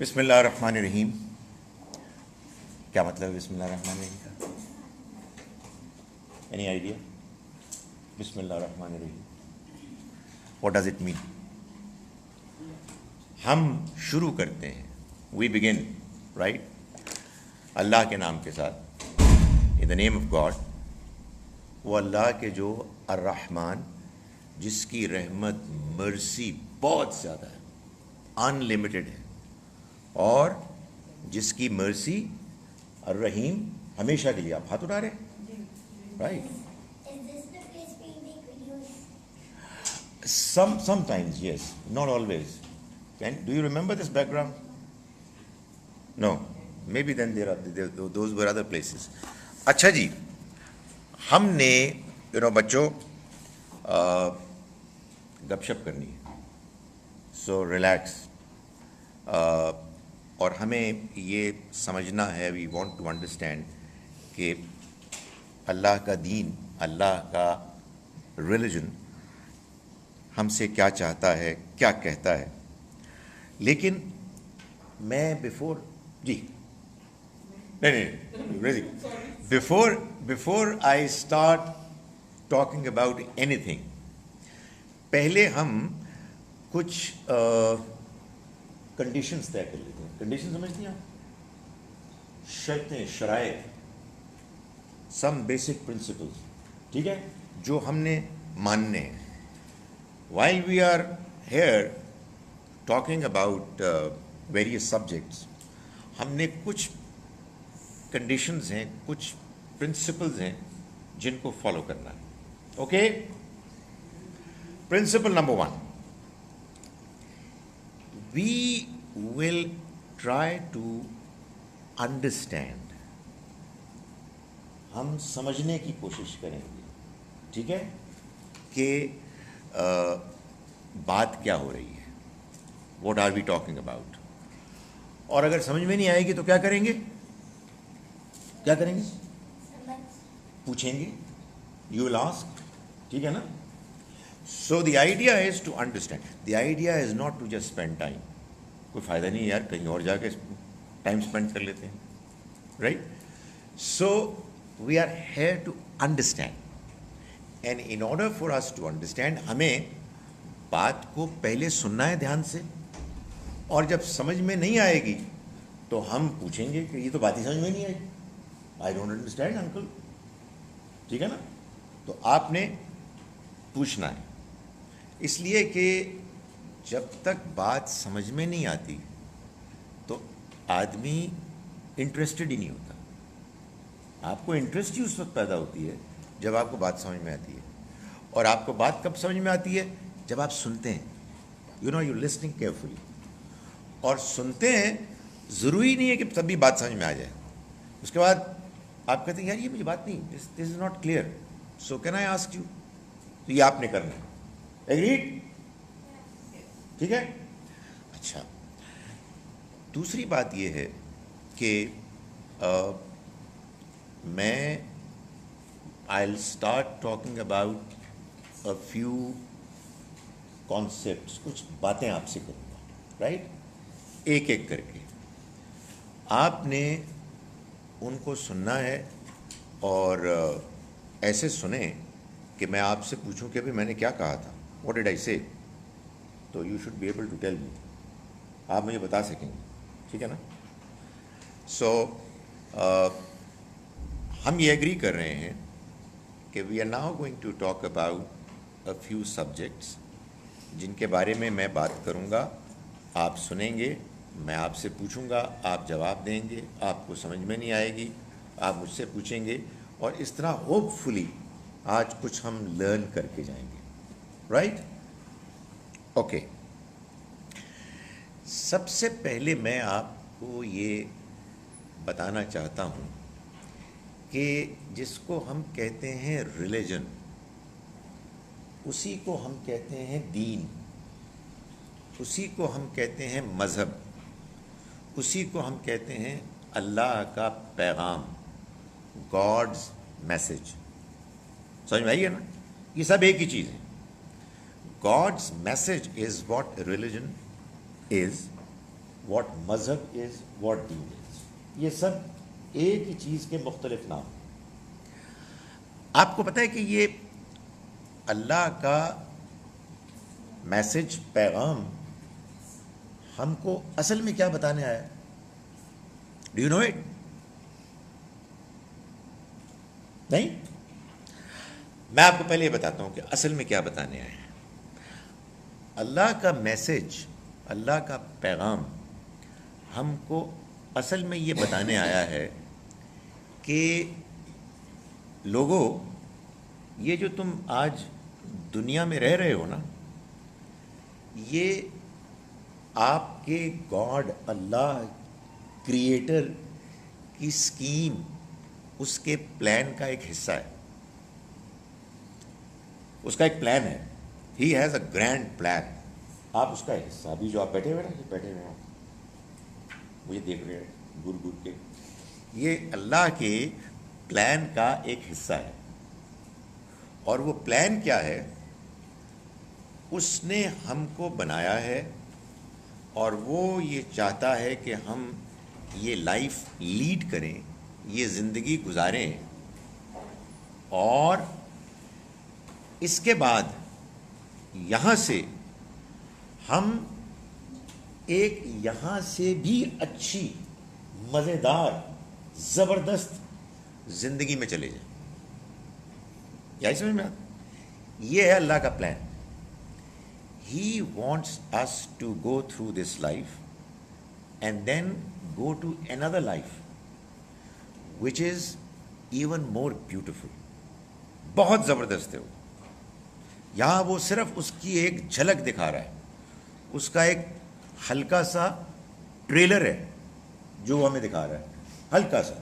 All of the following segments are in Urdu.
بسم اللہ الرحمن الرحیم. کیا مطلب ہے بسم اللہ الرحمن الرحیم کا؟ Any idea? بسم اللہ الرحمن الرحیم واٹ ڈز اٹ مین؟ ہم شروع کرتے ہیں، وی بگن رائٹ، اللہ کے نام کے ساتھ، ان دا نیم آف گاڈ. وہ اللہ کے جو الرحمن، جس کی رحمت مرسی بہت زیادہ ہے، ان لمیٹڈ ہے، اور جس کی مرسی الرحیم ہمیشہ کے لیے. آپ ہاتھ اٹھا رہے right. Sometimes yes, not always. Do you remember this background? No, maybe then those were other places. اچھا جی، ہم نے بچوں گپ شپ کرنی ہے، سو ریلیکس. اور ہمیں یہ سمجھنا ہے، وی وانٹ ٹو انڈرسٹینڈ کہ اللہ کا دین، اللہ کا ریلیجن ہم سے کیا چاہتا ہے، کیا کہتا ہے. لیکن میں before I start talking about any thing, پہلے ہم کچھ کنڈیشنز طے کر لیتے ہیں. کنڈیشن سمجھتی ہیں آپ؟ شرطیں، شرائط، سم بیسک پرنسپلز، ٹھیک ہے، جو ہم نے ماننے ہیں. While we are here talking about various subjects, ہم نے کچھ کنڈیشنز ہیں، کچھ پرنسپلز ہیں جن کو فالو کرنا ہے. Okay, principle number 1، we will try to understand. ہم سمجھنے کی کوشش کریں گے، ٹھیک ہے، کہ بات کیا ہو رہی ہے، what are we talking about. اور اگر سمجھ میں نہیں آئے گی تو کیا کریں گے؟ کیا کریں گے؟ پوچھیں گے. you will ask، ٹھیک ہے نا. So the idea is to understand. The idea is not to just spend time. کوئی فائدہ نہیں یار، کہیں اور جا کے ٹائم اسپینڈ کر لیتے ہیں، right. So we are here to understand. And in order for us to understand، ہمیں بات کو پہلے سننا ہے دھیان سے، اور جب سمجھ میں نہیں آئے گی تو ہم پوچھیں گے کہ یہ تو بات ہی سمجھ میں نہیں آئی، I don't understand uncle، ٹھیک ہے نا. تو آپ نے پوچھنا ہے، اس لیے کہ جب تک بات سمجھ میں نہیں آتی تو آدمی انٹرسٹڈ ہی نہیں ہوتا. آپ کو انٹرسٹ ہی اس وقت پیدا ہوتی ہے جب آپ کو بات سمجھ میں آتی ہے. اور آپ کو بات کب سمجھ میں آتی ہے؟ جب آپ سنتے ہیں. You listening carefully. اور سنتے ہیں، ضروری نہیں ہے کہ تب بھی بات سمجھ میں آ جائے. اس کے بعد آپ کہتے ہیں یار یہ مجھے بات نہیں، this is not clear, so can I ask you. تو یہ آپ نے کرنا ہے. ایگریڈ؟ ٹھیک ہے. اچھا، دوسری بات یہ ہے کہ میں I'll start talking about a few concepts، کچھ باتیں آپ سے کروں گا، رائٹ، ایک ایک کر کے. آپ نے ان کو سننا ہے، اور ایسے سنیں کہ میں آپ سے پوچھوں کہ ابھی میں نے کیا کہا تھا، what did I say، تو you should be able to tell me, آپ مجھے بتا سکیں گے، ٹھیک ہے نا. سو ہم یہ ایگری کر رہے ہیں کہ we are now going to talk about a few subjects جن کے بارے میں بات کروں گا. آپ سنیں گے، میں آپ سے پوچھوں گا، آپ جواب دیں گے. آپ کو سمجھ میں نہیں آئے گی، آپ مجھ سے پوچھیں گے، اور اس طرح ہوپ فلی آج کچھ ہم لرن کر کے جائیں گے، رائٹ. اوکے، سب سے پہلے میں آپ کو یہ بتانا چاہتا ہوں کہ جس کو ہم کہتے ہیں ریلیجن، اسی کو ہم کہتے ہیں دین، اسی کو ہم کہتے ہیں مذہب، اسی کو ہم کہتے ہیں اللہ کا پیغام، گاڈز میسج. سمجھ میں آئی ہے نا؟ یہ سب ایک ہی چیز ہے. God's message is what religion is. What مذہب از، واٹ دین از. یہ سب ایک ہی چیز کے مختلف نام. آپ کو پتہ ہے کہ یہ اللہ کا میسج، پیغام ہم کو اصل میں کیا بتانے آیا؟ Do you know it? نہیں؟ میں آپ کو پہلے یہ بتاتا ہوں کہ اصل میں کیا بتانے آئے ہیں. اللہ کا میسج، اللہ کا پیغام ہم کو اصل میں یہ بتانے آیا ہے کہ لوگوں، یہ جو تم آج دنیا میں رہ رہے ہو نا، یہ آپ کے گاڈ، اللہ کریٹر کی اسکیم، اس کے پلان کا ایک حصہ ہے. اس کا ایک پلان ہے. He has a grand plan. آپ اس کا ایک حصہ. ابھی جو آپ بیٹھے ہوئے نا، بیٹھے ہوئے ہو، مجھے دیکھ رہے ہیں گر گر کے، یہ اللہ کے پلان کا ایک حصہ ہے. اور وہ پلان کیا ہے؟ اس نے ہم کو بنایا ہے، اور وہ یہ چاہتا ہے کہ ہم یہ لائف لیڈ کریں، یہ زندگی گزاریں، اور اس کے بعد یہاں سے ہم ایک یہاں سے بھی اچھی، مزیدار، زبردست زندگی میں چلے جائیں. یہی سمجھ میں آتا؟ یہ ہے اللہ کا plan. He wants us to go through this life and then go to another life which is even more beautiful. بہت زبردست ہے وہ. یہاں وہ صرف اس کی ایک جھلک دکھا رہا ہے، اس کا ایک ہلکا سا ٹریلر ہے جو وہ ہمیں دکھا رہا ہے، ہلکا سا.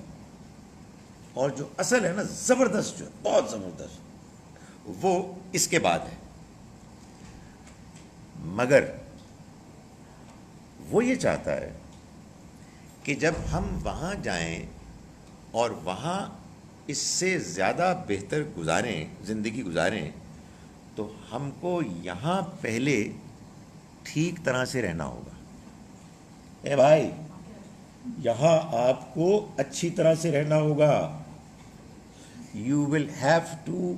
اور جو اصل ہے نا، زبردست، جو ہے بہت زبردست، وہ اس کے بعد ہے. مگر وہ یہ چاہتا ہے کہ جب ہم وہاں جائیں اور وہاں اس سے زیادہ بہتر گزاریں، زندگی گزاریں، تو ہم کو یہاں پہلے ٹھیک طرح سے رہنا ہوگا. اے بھائی، یہاں آپ کو اچھی طرح سے رہنا ہوگا. You will have to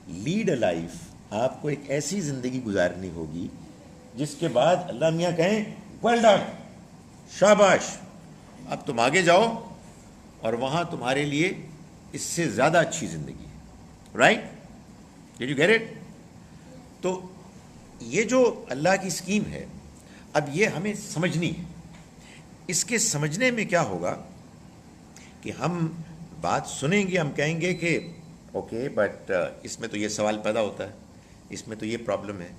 lead a life. آپ کو ایک ایسی زندگی گزارنی ہوگی جس کے بعد اللہ میاں کہیں ویل ڈن، شاباش، اب تم آگے جاؤ اور وہاں تمہارے لیے اس سے زیادہ اچھی زندگی ہے. Right? Did you get it? تو یہ جو اللہ کی اسکیم ہے، اب یہ ہمیں سمجھنی ہے. اس کے سمجھنے میں کیا ہوگا کہ ہم بات سنیں گے، ہم کہیں گے کہ اوکے، بٹ اس میں تو یہ سوال پیدا ہوتا ہے، اس میں تو یہ پرابلم ہے.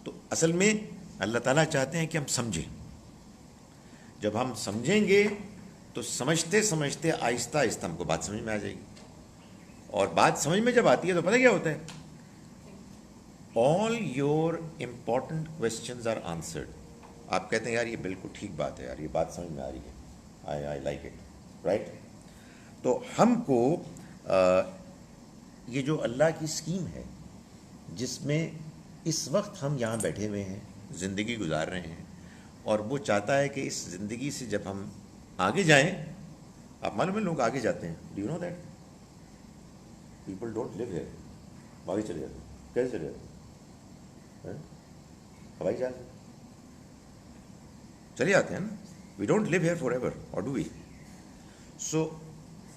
تو اصل میں اللہ تعالیٰ چاہتے ہیں کہ ہم سمجھیں. جب ہم سمجھیں گے تو سمجھتے سمجھتے آہستہ آہستہ ہم کو بات سمجھ میں آ جائے گی. اور بات سمجھ میں جب آتی ہے تو پتہ کیا ہوتا ہے؟ All your important questions are answered. آپ کہتے ہیں یار یہ بالکل ٹھیک بات ہے، یار یہ بات سمجھ میں آ رہی ہے، آئی لائک اٹ. رائٹ؟ تو ہم کو یہ جو اللہ کی اسکیم ہے، جس میں اس وقت ہم یہاں بیٹھے ہوئے ہیں، زندگی گزار رہے ہیں، اور وہ چاہتا ہے کہ اس زندگی سے جب ہم آگے جائیں، آپ معلوم ہے لوگ آگے جاتے ہیں. Do you know that people don't live here? آگے چلے جاتے ہیں. کیسے چلے جاتے ہیں؟ ہوائی جہاز چلے جاتے ہیں نا. We don't live here forever, اور ڈو وی؟ سو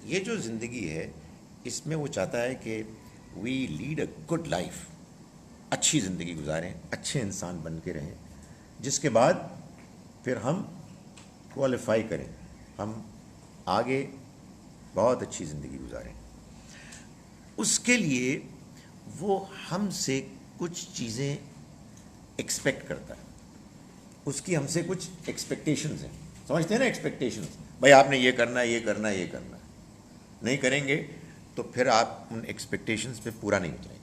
یہ جو زندگی ہے، اس میں وہ چاہتا ہے کہ we lead a good life, اچھی زندگی گزاریں، اچھے انسان بن کے رہیں، جس کے بعد پھر ہم کوالیفائی کریں، ہم آگے بہت اچھی زندگی گزاریں. اس کے لیے وہ ہم سے کچھ چیزیں ایکسپیکٹ کرتا ہے. اس کی ہم سے کچھ ایکسپیکٹیشنز ہیں. سمجھتے ہیں نا ایکسپیکٹیشنز؟ بھائی آپ نے یہ کرنا ہے، یہ کرنا ہے، یہ کرنا ہے. نہیں کریں گے تو پھر آپ ان ایکسپیکٹیشنز پہ پورا نہیں اتریں گے.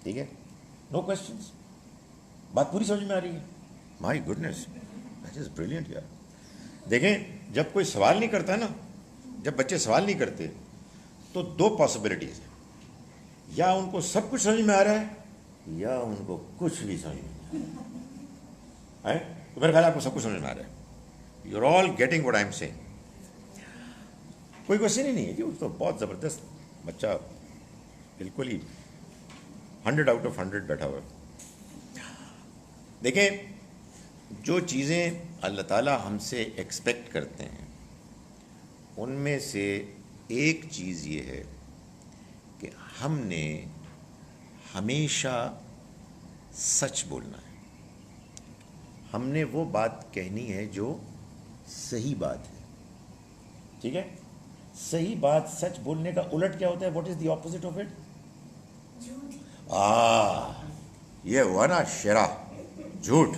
ٹھیک ہے؟ نو کوشچنس. بات پوری سمجھ میں آ رہی ہے؟ مائی گڈنس، دیٹ از بریلینٹ یار. دیکھیں، جب کوئی سوال نہیں کرتا نا، جب بچے سوال نہیں کرتے تو دو پاسبلٹیز ہیں: یا ان کو سب کچھ سمجھ میں آ رہا ہے، یا ان کو کچھ بھی سمجھ میں نہیں آ رہا. تو میرے خیال آپ کو سب کچھ سمجھ میں آ رہا ہے. You are all getting what I am saying. کوئی کوشچن ہی نہیں ہے جی. تو بہت زبردست بچہ, بالکل ہی 100 آؤٹ آف 100 بیٹھا ہوا ہے. دیکھیں, جو چیزیں اللہ تعالیٰ ہم سے ایکسپیکٹ کرتے ہیں ان میں سے ایک چیز یہ ہے کہ ہم نے ہمیشہ سچ بولنا ہے. ہم نے وہ بات کہنی ہے جو صحیح بات ہے. ٹھیک ہے, صحیح بات, سچ بولنے کا الٹ کیا ہوتا ہے؟ What is the opposite of it? یہ ہوا نا شرع, جھوٹ.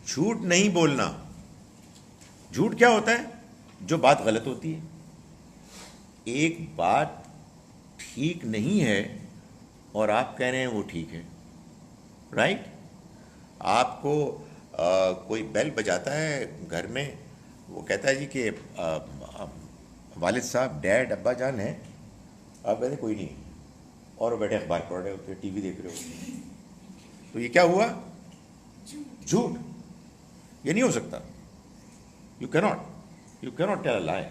جھوٹ نہیں بولنا. جھوٹ کیا ہوتا ہے؟ جو بات غلط ہوتی ہے. ایک بات ٹھیک نہیں ہے اور آپ کہہ رہے ہیں وہ ٹھیک ہے, رائٹ؟ آپ کو کوئی بیل بجاتا ہے گھر میں, وہ کہتا ہے جی کہ والد صاحب, ڈیڈ, ابا جان ہیں. آپ کہتے ہیں کوئی نہیں, اور وہ بیٹھے اخبار پڑھ رہے ہوتے ہیں, ٹی وی دیکھ رہے ہوتے ہیں. تو یہ کیا ہوا؟ جھوٹ. یہ نہیں ہو سکتا. You کیناٹ tell a lie.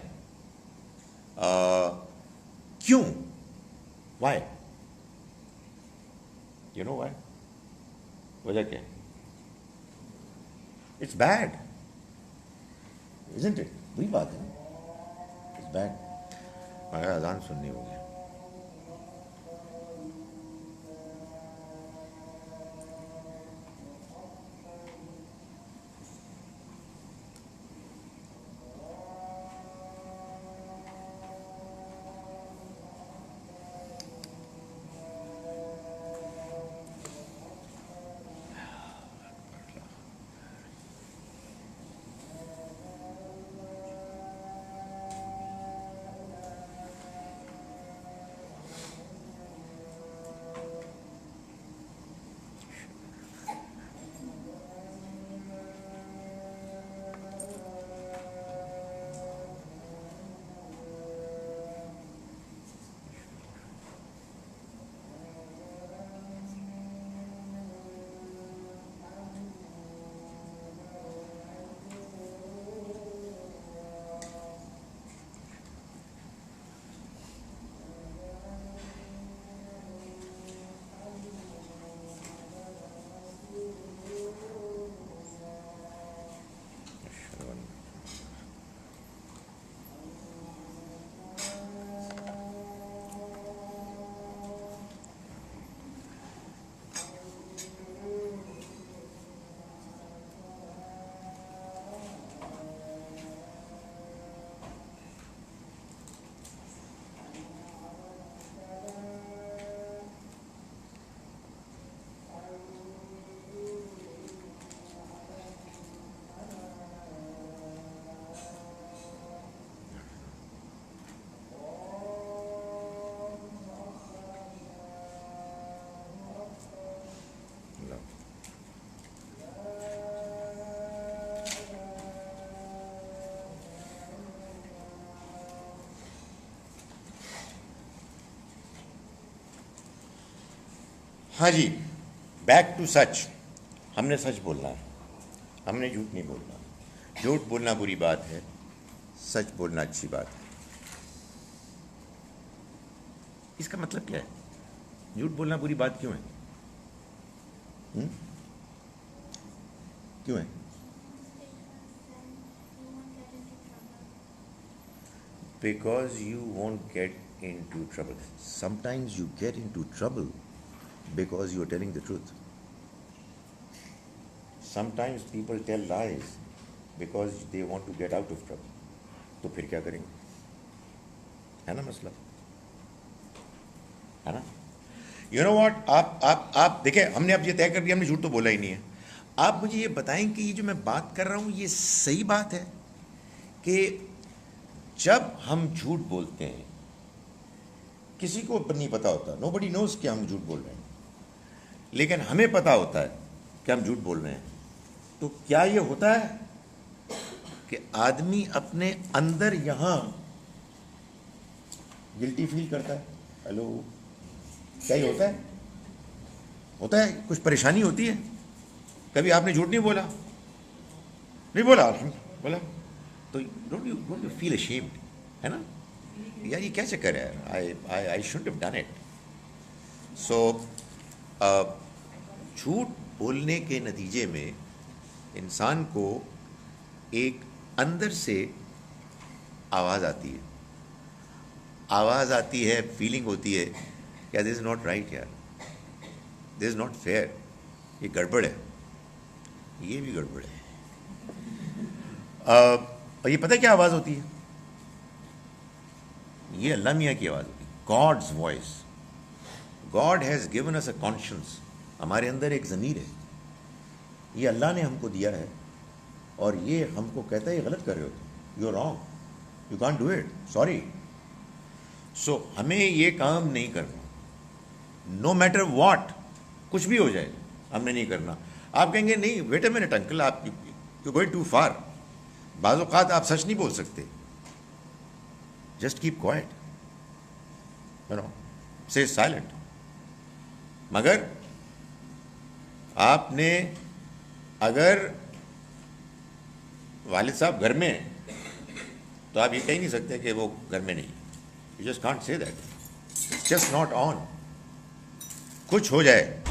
کیوں؟ وائی؟ You know why? وجہ کیا ہے؟ It's bad, isn't it؟ وہی بات ہے نا, اٹس بیڈ. مگر اذان سننی ہوگی. ہاں جی, بیک ٹو سچ. ہم نے سچ بولنا ہے, ہم نے جھوٹ نہیں بولنا. جھوٹ بولنا بری بات ہے, سچ بولنا اچھی بات ہے. اس کا مطلب کیا ہے؟ جھوٹ بولنا بری بات کیوں ہے؟ کیوں ہے؟ Because you won't get into trouble. Sometimes you get into trouble because you are telling the truth. Sometimes people tell lies because they want to get out of trouble. تو پھر کیا کریں گے؟ ہے نا مسئلہ, ہے نا؟ یو نو واٹ, آپ دیکھیں, ہم نے اب یہ طے کر دیا ہم نے جھوٹ تو بولا ہی نہیں ہے. آپ مجھے یہ بتائیں کہ یہ جو میں بات کر رہا ہوں یہ صحیح بات ہے کہ جب ہم جھوٹ بولتے ہیں کسی کو نہیں پتا ہوتا, نو بڈی نوز کہ ہم جھوٹ بول رہے ہیں, لیکن ہمیں پتا ہوتا ہے کہ ہم جھوٹ بول رہے ہیں, تو کیا یہ ہوتا ہے کہ آدمی اپنے اندر یہاں گلٹی فیل کرتا ہے؟ ہیلو, کیا یہ ہوتا ہے؟ ہوتا ہے, کچھ پریشانی ہوتی ہے. کبھی آپ نے جھوٹ نہیں بولا؟ نہیں بولا؟ بولا تو ڈونٹ یو فیل ashamed؟ ہے نا یار یہ کیا چکر ہے؟ I shouldn't have done it. So جھوٹ بولنے کے نتیجے میں انسان کو ایک اندر سے آواز آتی ہے، آواز آتی ہے، فیلنگ ہوتی ہے کہ دس از ناٹ رائٹ یار، دس از ناٹ فیئر، یہ گڑبڑ ہے، یہ بھی گڑبڑ ہے. اور یہ پتہ کیا آواز ہوتی ہے؟ یہ اللہ میاں کی آواز ہوتی ہے، God's voice. God has given us a conscience, ہمارے اندر ایک ضمیر ہے، یہ اللہ نے ہم کو دیا ہے، اور یہ ہم کو کہتا ہے یہ غلط کر رہے ہو، you wrong, you can't do it, sorry. So ہمیں یہ کام نہیں کرنا، نو میٹر واٹ، کچھ بھی ہو جائے ہم نے نہیں کرنا. آپ کہیں گے نہیں ویٹ اے منٹ انکل، آپ یو گوئنگ ٹو فار. بعض اوقات آپ سچ نہیں بول سکتے، just keep quiet, you know, say silent. مگر آپ نے اگر والد صاحب گھر میں ہیں تو آپ یہ کہہ نہیں سکتے کہ وہ گھر میں نہیں، you just can't say that, it's just not on. کچھ ہو جائے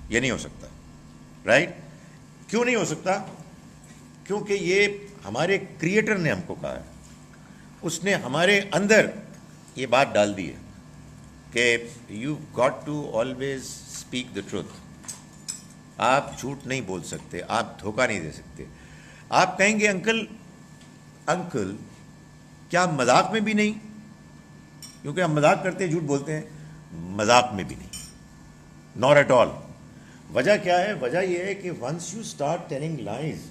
یہ نہیں ہو سکتا، رائٹ؟ کیوں نہیں ہو سکتا؟ کیونکہ یہ ہمارے کریٹر نے ہم کو کہا ہے، اس نے ہمارے اندر یہ بات ڈال دی ہے کہ you got to always speak the truth. آپ جھوٹ نہیں بول سکتے، آپ دھوکہ نہیں دے سکتے. آپ کہیں گے انکل کیا مذاق میں بھی نہیں؟ کیونکہ ہم مذاق کرتے ہیں، جھوٹ بولتے ہیں، مذاق میں بھی نہیں، ناٹ ایٹ آل. وجہ کیا ہے؟ وجہ یہ ہے کہ once you start telling lies,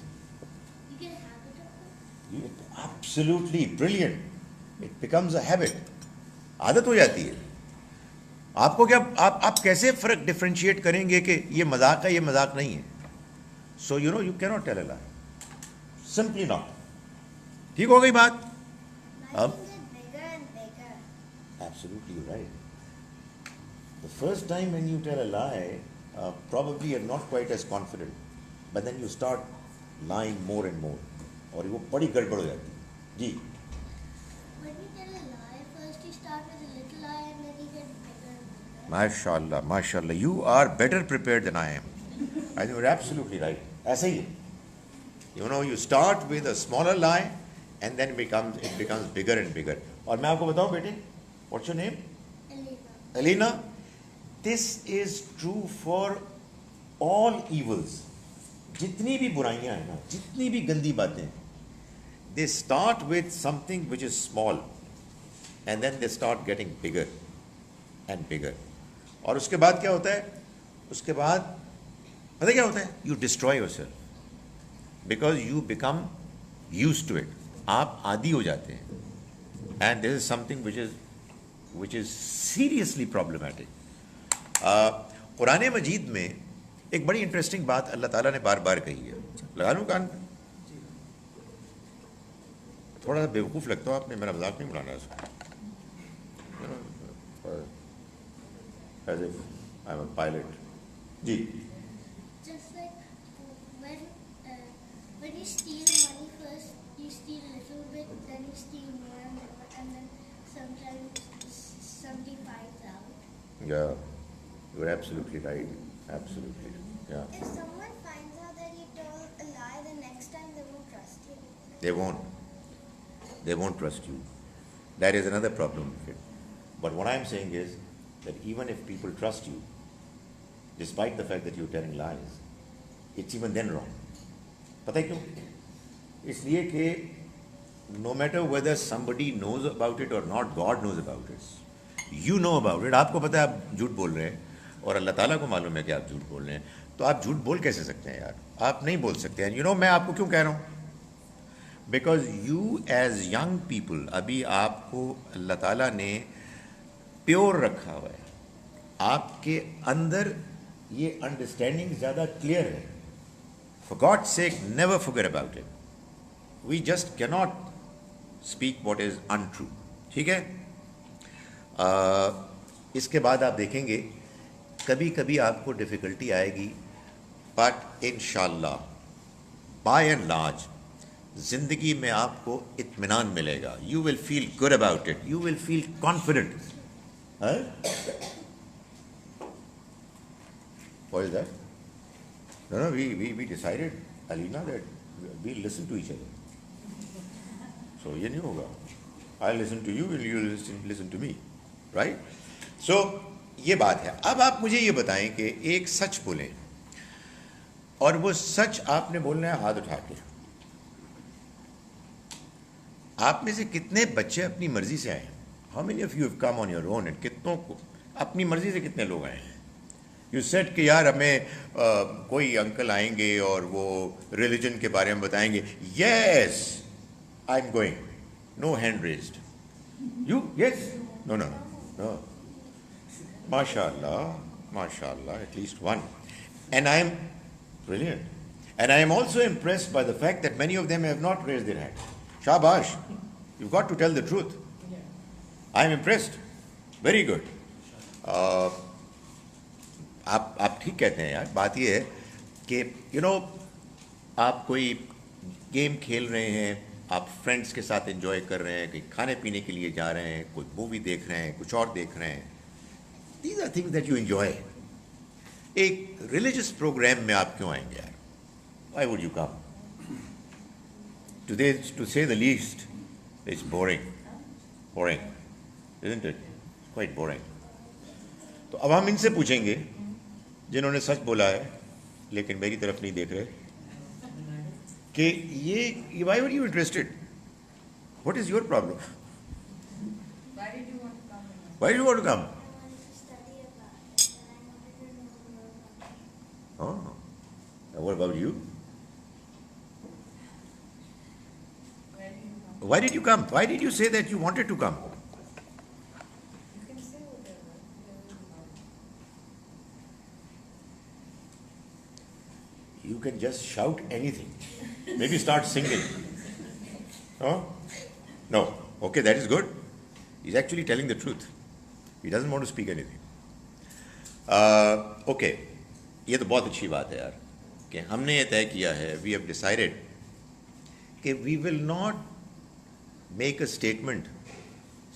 absolutely brilliant, it becomes a habit, عادت ہو جاتی ہے. آپ کو کیا، آپ کیسے فرق ڈفرینشیٹ کریں گے کہ یہ مذاق ہے یہ مذاق نہیں ہے؟ سو یو نو یو کی ناٹ ٹیل اے لائی، سمپلی ناٹ. ٹھیک ہو گئی بات؟ اب absolutely right. The first time when you tell a lie, probably you're not quite as confident, but then you start lying more and more, اور وہ بڑی گڑبڑ ہو جاتی ہے. جی. When you tell a lie, first you start with a little lie and then you get bigger and bigger. ماشاء اللہ ماشاء اللہ، you are better prepared than I am. I think you're absolutely right. ایسا ہی ہے. You know, you start with a smaller lie and then it becomes bigger and bigger. اور میں آپ کو بتاؤں بیٹے، what's your name؟ Elena. Alina. This is true for all evils. جتنی بھی برائیاں ہیں نا، جتنی بھی گندی باتیں، they start with something which is small and then they start getting bigger and bigger. اور اس کے بعد کیا ہوتا ہے؟ اس کے بعد پتہ کیا ہوتا ہے؟ you destroy yourself because you become used to it. آپ عادی ہو جاتے ہیں. and this is something which is seriously problematic. قرآن مجید میں ایک بڑی انٹرسٹنگ بات اللہ تعالیٰ نے بار بار کہی ہے. لگا لوں کان؟ تھوڑا سا بیوقوف لگتا ہو آپ نے، میرا مذاق نہیں بنانا اس کو. As if I am a pilot. جی. Just like when you steal money first, you steal a little bit, then you steal more and then sometimes somebody finds out. Yeah, you're absolutely right. Absolutely. Yeah. If someone finds out that you told a lie, the next time they won't trust you. They won't. They won't trust you. That is another problem with it. But what I'm saying is that even if people trust you, despite the fact that you're telling lies, it's even then wrong. پتہ ہے کیوں؟ اس لیے کہ no matter whether somebody knows about it or not, God knows about it. You know about it. آپ کو پتہ ہے آپ جھوٹ بول رہے ہیں اور اللہ تعالیٰ کو معلوم ہے کہ آپ جھوٹ بول رہے ہیں، تو آپ جھوٹ بول کیسے سکتے ہیں یار؟ آپ نہیں بول سکتے ہیں. میں آپ کو کیوں کہہ رہا ہوں؟ Because you as young people, ابھی آپ کو اللہ تعالیٰ نے پیور رکھا ہوا ہے، آپ کے اندر یہ انڈرسٹینڈنگ زیادہ کلیئر ہے. For God's sake, never forget about it. We just cannot speak what is untrue. ٹھیک ہے؟ اس کے بعد آپ دیکھیں گے کبھی کبھی آپ کو ڈیفیکلٹی آئے گی بٹ انشاءاللہ بائی اینڈ لارج زندگی میں آپ کو اطمینان ملے گا. You will feel good about it, you will feel confident. What is that? No, we decided, Alina, that we listen to each other. So یہ نہیں ہوگا. I listen to you and you listen to me. Right? So یہ بات ہے. اب آپ مجھے یہ بتائیں کہ ایک سچ بولیں اور وہ سچ آپ نے بولنا ہے ہاتھ اٹھا کے. آپ میں سے کتنے بچے اپنی مرضی سے آئے ہیں؟ How many of you have come on your own? and کتنوں کو اپنی مرضی سے کتنے لوگ آئے ہیں؟ یو سیٹ کہ یار ہمیں کوئی انکل آئیں گے اور وہ ریلیجن کے بارے میں بتائیں گے. Yes I am going. No hand raised. You yes no no no. ماشاء اللہ at least one. And I am brilliant. And I am also impressed by the fact that many of them have not raised their hand. Shabash. You've got to tell the truth. I am impressed. Very good. آپ ٹھیک کہتے ہیں یار. بات یہ ہے کہ آپ کوئی گیم کھیل رہے ہیں, آپ فرینڈس کے ساتھ انجوائے کر رہے ہیں, کہیں کھانے پینے کے لیے جا رہے ہیں, کوئی مووی دیکھ رہے ہیں, کچھ اور دیکھ رہے ہیں. These are things that you enjoy. ایک ریلیجس پروگرام میں آپ کیوں آئیں گے یار؟ Why would you come? To say the least it's boring isn't it? Quite boring. تو اب ہم ان سے پوچھیں گے جنہوں نے سچ بولا ہے لیکن میری طرف نہیں دیکھ رہے کہ یہ why were you interested? What is your problem? Why did you want to come? Why did you want to come? I wanted to study about it and I wanted to know more about it. Oh. And what about you? Why did you come? Why did you say that you wanted to come? You can say whatever. You can just shout anything. Maybe start singing. Oh? No. Okay, that is good. He's actually telling the truth. He doesn't want to speak anything. Okay. یہ تو بہت اچھی بات ہے یار کہ ہم نے یہ طے کیا ہے. We have decided کہ we will not make a statement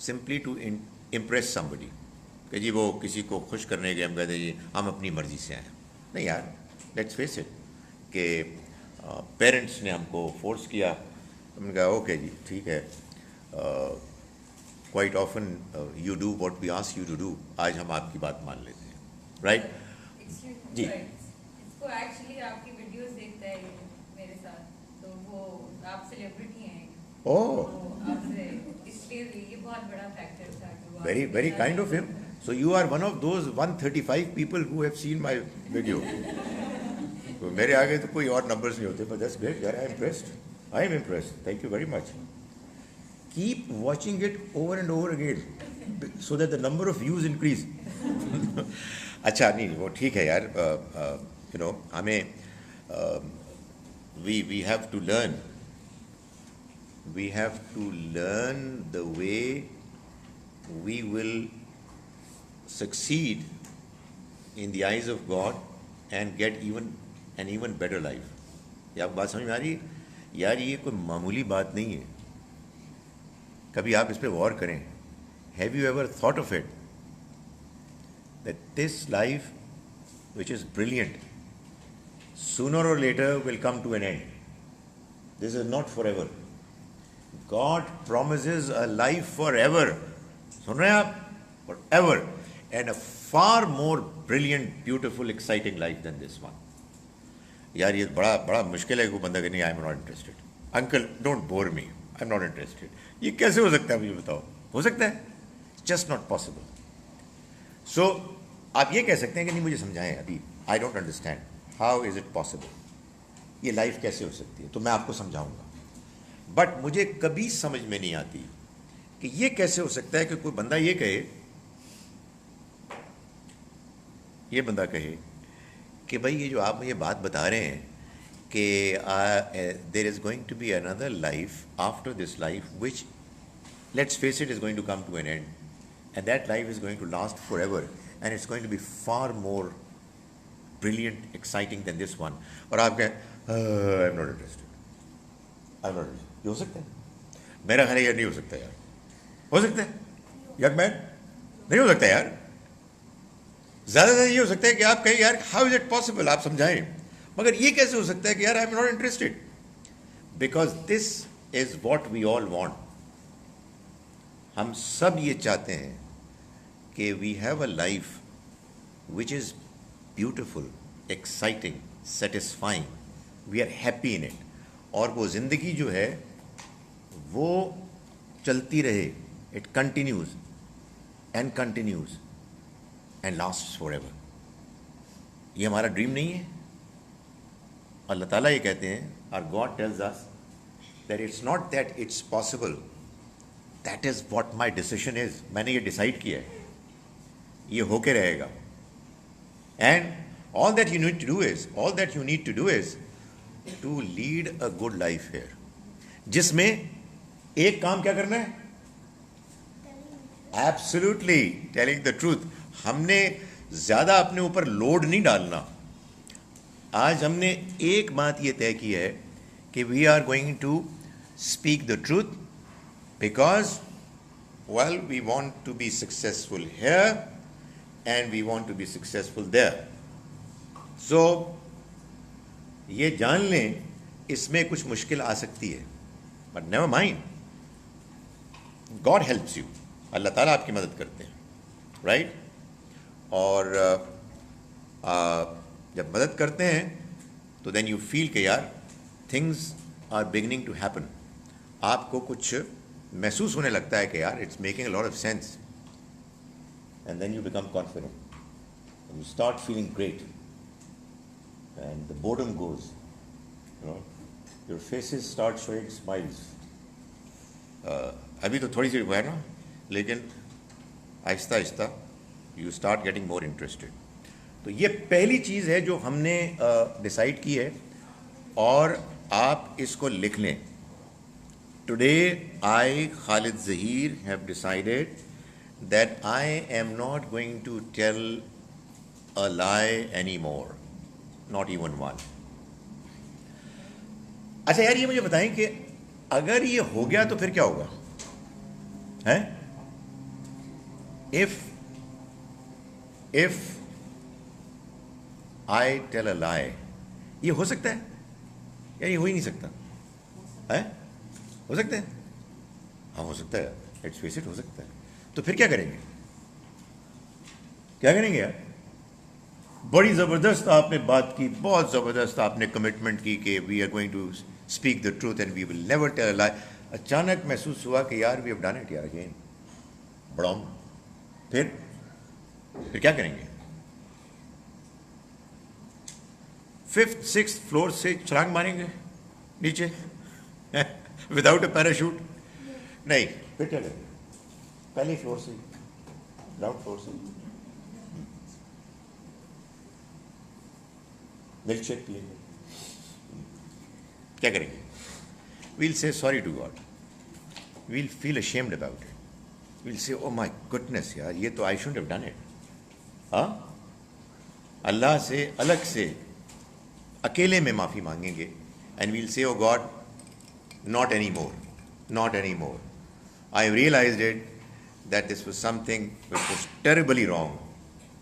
simply to impress somebody. کہ جی وہ کسی کو خوش کرنے کے ہم کہتے ہیں جی ہم اپنی مرضی سے آئیں. نہیں یار, لیٹس فیس اٹ کہ پیرنٹس نے ہم کو فورس کیا. ہم نے کہا اوکے جی ٹھیک ہے, quite often you do what we ask you to do. آج ہم آپ کی بات مان لیتے ہیں. رائٹ جی. اس کو ایکچولی آپ کی ویڈیوز دیکھتا ہے میرے ساتھ, تو وہ آپ سیلیبریٹی ہیں. آپ سے اس لیے یہ بہت بڑا فیکٹر تھا. Very kind of him. So you are one of those 135 people who have seen my video. تو میرے آگے تو کوئی اور نمبرز نہیں ہوتے. But that's great, yaar. I am impressed. Thank you very much. Keep watching it over and over again so that the number of views increase. اچھا نہیں وہ ٹھیک ہے یار. ہمیں we have to learn. We have to learn the way we will succeed in the eyes of God and get an even better life. یہ آپ بات سمجھ میں آ رہی ہے یار؟ یہ کوئی معمولی بات نہیں ہے. کبھی آپ اس پہ غور کریں. Have you ever thought of it that this life which is brilliant sooner or later will come to an end? This is not forever. God promises a life forever. سن رہے ہیں آپ؟ Forever. And a far more brilliant, beautiful, exciting life than this one. یار یہ بڑا مشکل ہے. کوئی بندہ کہ نہیں I am not interested. Uncle don't bore me, I am not interested. یہ کیسے ہو سکتا ہے مجھے بتاؤ؟ ہو سکتا ہے؟ Just not possible. سو آپ یہ کہہ سکتے ہیں کہ نہیں مجھے سمجھائیں ابھی, I don't understand how is it possible. یہ لائف کیسے ہو سکتی ہے؟ تو میں آپ کو سمجھاؤں گا. بٹ مجھے کبھی سمجھ میں نہیں آتی کہ یہ کیسے ہو سکتا ہے کہ کوئی بندہ یہ کہے, یہ بندہ کہے کہ بھائی یہ جو آپ مجھے بات بتا رہے ہیں کہ there is going to be another life after this life which let's face it is going to come to an end and that life is going to last forever and it's going to be far more brilliant, exciting than this one, اور آپ کہیں I'm not interested, I'm not interested. یہ ہو سکتا ہے؟ میرا خیال ہے یار نہیں ہو سکتا یار. ہو سکتا ہے یگ مین؟ نہیں ہو سکتا یار. زیادہ زیادہ یہ ہو سکتا ہے کہ آپ کہیں یار ہاؤ از اٹ پاسبل، آپ سمجھائیں. مگر یہ کیسے ہو سکتا ہے کہ یار I am not interested? Because this is what we all want. ہم سب یہ چاہتے ہیں کہ we have a life which is beautiful, exciting, satisfying, we are happy in it. اور وہ زندگی جو ہے وہ چلتی رہے، it continues and continues and last forever. یہ ہمارا ڈریم نہیں ہے. اللہ تعالیٰ یہ کہتے ہیں اور God tells us that it's not that it's possible, that is what my decision is. میں نے یہ ڈیسائڈ کیا ہے، یہ ہو کے رہے گا. And all that you need to do is to lead a good life here, جس میں ایک کام کیا کرنا ہے؟ Absolutely telling the truth. ہم نے زیادہ اپنے اوپر لوڈ نہیں ڈالنا. آج ہم نے ایک بات یہ طے کی ہے کہ we are going to speak the truth because well we want to be successful here and we want to be successful there. So یہ جان لیں اس میں کچھ مشکل آ سکتی ہے، but never mind, God helps you. اللہ تعالیٰ آپ کی مدد کرتے ہیں، رائٹ؟ اور جب مدد کرتے ہیں تو دین یو فیل کہ یار things are beginning to happen. آپ کو کچھ محسوس ہونے لگتا ہے کہ یار it's making a lot of sense, and then you become confident, you start feeling great and the boredom goes, your faces start showing smiles. ابھی تو تھوڑی سی ہے نا، لیکن آہستہ آہستہ you start getting more interested. تو یہ پہلی چیز ہے جو ہم نے ڈیسائیڈ کی ہے، اور آپ اس کو لکھ لیں. Today I Khalid Zaheer have decided that I am not going to tell a lie any more, not even one. اچھا یار یہ مجھے بتائیں کہ اگر یہ ہو گیا تو پھر کیا ہوگا؟ ہے if I tell a lie، یہ ہو سکتا ہے یا یہ ہو ہی نہیں سکتا؟ ہے ہو سکتا ہے؟ ہاں ہو سکتا ہے، لیٹس فیس اٹ، ہو سکتا ہے. تو پھر کیا کریں گے؟ کیا کریں گے یار؟ بڑی زبردست آپ نے بات کی، بہت زبردست آپ نے کمٹمنٹ کی کہ we are going to speak the truth and we will never tell a lie. اچانک محسوس ہوا کہ یار وی ہیو ڈن اٹ یار اگین، بڑھاؤں. پھر کیا کریں گے؟ 5th 6th فلور سے چھلانگ ماریں گے نیچے وداؤٹ اے پیراشوٹ؟ نہیں. پھر کیا کریں گے؟ پہلے فلور سے، گراؤنڈ فلور سے ملک شیک پیئیں گے. کیا کریں گے؟ We'll say sorry to God, we'll feel ashamed about it, we'll say oh my goodness یار یہ تو I shouldn't have done it. ہاں اللہ سے الگ سے اکیلے میں معافی مانگیں گے and we'll say oh God not anymore, not anymore. I realized it that this was something which was terribly wrong.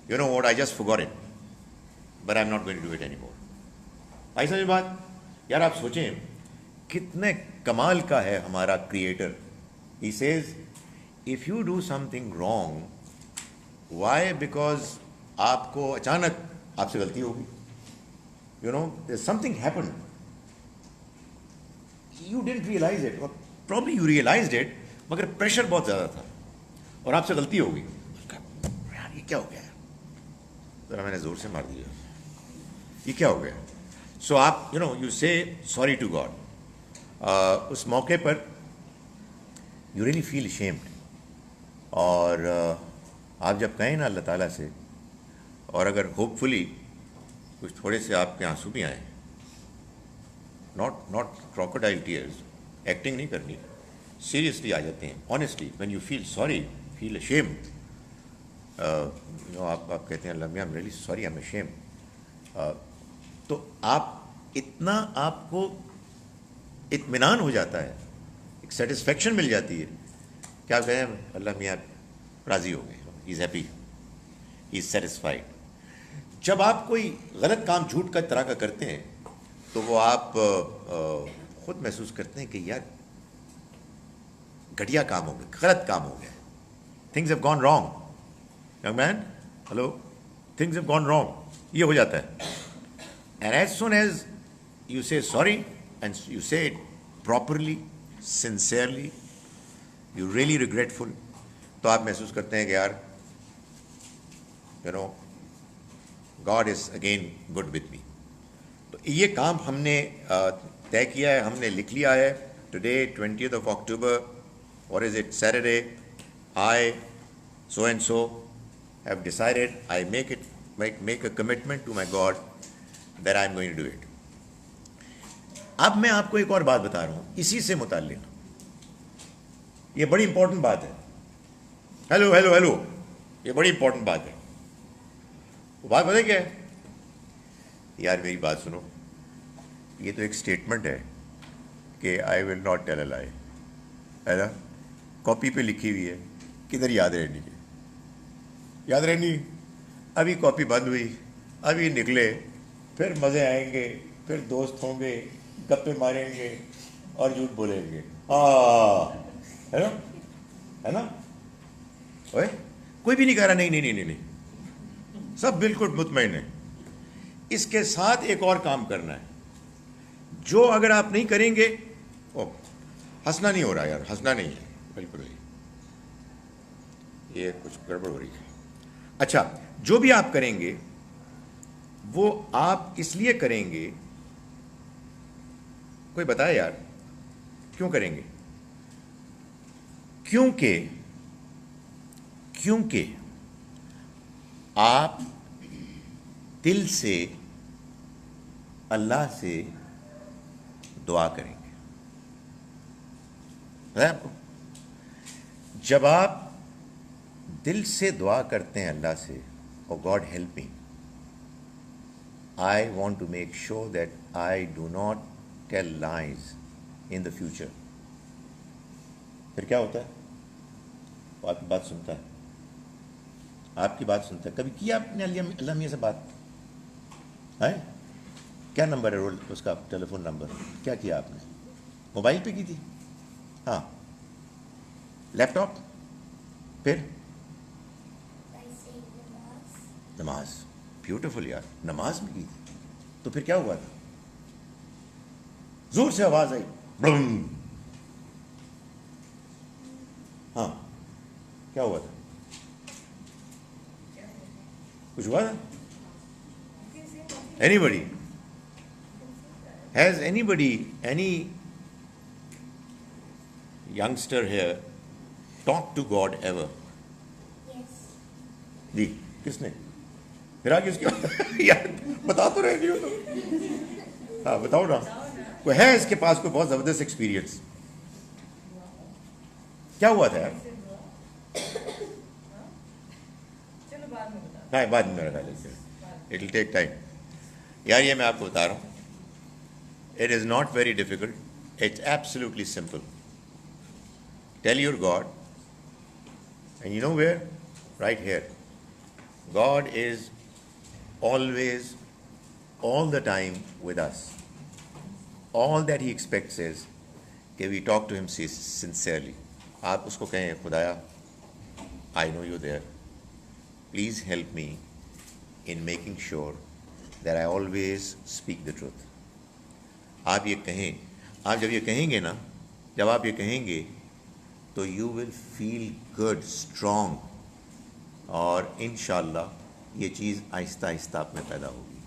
You know what, I just forgot it, but I'm not going to do it anymore. آئی سمجھ بات؟ یار آپ سوچیں کتنے کمال کا ہے ہمارا creator. He says if you do something wrong, why? Because آپ کو اچانک آپ سے غلطی ہوگی. You know, there's something happened. You didn't realize it, or probably you realized it, مگر پریشر بہت زیادہ تھا اور آپ سے غلطی ہوگی. یار یہ کیا ہو گیا؟ ذرا میں نے زور سے مار دیا، یہ کیا ہو گیا؟ سو آپ you say sorry to God. اس موقع پر یو ریلی فیل ashamed. اور آپ جب کہیں نا اللہ تعالیٰ سے، اور اگر ہوپ فلی کچھ تھوڑے سے آپ کے آنسو بھی آئیں، ناٹ کراکوڈائل ٹیئرز، ایکٹنگ نہیں کرنی، سیریسلی آ جاتے ہیں honestly. When you feel sorry, feel ashamed، آپ کہتے ہیں اللہ میاں I'm really sorry, I'm ashamed. تو آپ اتنا آپ کو اطمینان ہو جاتا ہے, ایک سیٹسفیکشن مل جاتی ہے کہ آپ کہیں اللہ میاں راضی ہو گئے, ہی is happy, he is satisfied. جب آپ کوئی غلط کام جھوٹ کا طرح کا کرتے ہیں تو وہ آپ خود محسوس کرتے ہیں کہ یار گھٹیا کام ہو گیا, غلط کام ہو گیا, things have gone wrong. Young man, hello, things have gone wrong, یہ ہو جاتا ہے. And as soon as you say sorry and you say it properly, sincerely, you really regretful, تو آپ محسوس کرتے ہیں کہ یار you know God is again good with me. تو یہ کام ہم نے طے کیا ہے, ہم نے لکھ لیا ہے. Today 20th of October, what is it, Saturday, I so and so have decided, I make a commitment to my God that I am going to do it. اب میں آپ کو ایک اور بات بتا رہا ہوں اسی سے متعلق, یہ بڑی امپورٹنٹ بات ہے. ہیلو ہیلو ہیلو, یہ بڑی امپورٹنٹ بات ہے. وہ بات پتہ کیا ہے یار, میری بات سنو, یہ تو ایک اسٹیٹمنٹ ہے کہ آئی ول ناٹ ٹیل اے لائی, ہے نا, کاپی پہ لکھی ہوئی ہے, کدھر یاد رہنی ہے, یاد رہنی. ابھی کاپی بند ہوئی, ابھی نکلے, پھر مزے آئیں گے, پھر دوست ہوں گے, گپے ماریں گے اور جھوٹ بولیں گے. ہے نا, ہے نا, اوے کوئی بھی نہیں کہہ رہا نہیں نہیں نہیں نہیں, سب بالکل مطمئن ہے. اس کے ساتھ ایک اور کام کرنا ہے جو اگر آپ نہیں کریں گے, ہنسنا نہیں ہو رہا یار, ہنسنا نہیں ہے بالکل بھی, یہ کچھ گڑبڑ ہو رہی ہے. اچھا, جو بھی آپ کریں گے وہ آپ اس لیے کریں گے, کوئی بتائے یار کیوں کریں گے؟ کیونکہ آپ دل سے اللہ سے دعا کریں گے. آپ کو جب آپ دل سے دعا کرتے ہیں اللہ سے, oh God help me, I want to make sure that I do not tell lies in the future, پھر کیا ہوتا ہے, وہ آپ کی بات سنتا ہے, آپ کی بات سنتا ہے. کبھی کیا آپ نے اللہ میاں سے بات ہے؟ کیا نمبر ہے رول اس کا, ٹیلی فون نمبر کیا کیا آپ نے؟ موبائل پہ کی تھی, ہاں, لیپ ٹاپ, پھر نماز, بیوٹیفل یار, نماز میں کی تھی. تو پھر کیا ہوا تھا؟ زور سے آواز آئی, برم, ہاں, کیا ہوا تھا؟ کچھ ہوا تھا؟ Anybody? Has anybody, any youngster here talked to God ever? Yes. جی, کس نے؟ پھر آگے اس کی یار بتا تو رہے ہو تو, ہاں بتاؤ نا, کوئی ہے اس کے پاس کوئی بہت زبردست ایکسپیرینس؟ کیا ہوا تھا یار؟ چلو بعد میں بتا. ہاں بعد میں رکھا لیتے ہیں, اٹ ول ٹیک ٹائم. یار یہ میں آپ کو بتا رہا ہوں, it is not very difficult, it's absolutely simple. Tell your God, and you know where, right here. God is always, all the time with us. All that He expects is کہ we talk to Him sincerely. آپ اس کو کہیں خدایا, I know you're there. Please help me in making sure that I always speak the truth. آپ یہ کہیں, آپ جب یہ کہیں گے نا, جب آپ یہ کہیں گے تو you will feel good, strong, اور انشاءاللہ یہ چیز آہستہ آہستہ آپ میں پیدا ہوگی.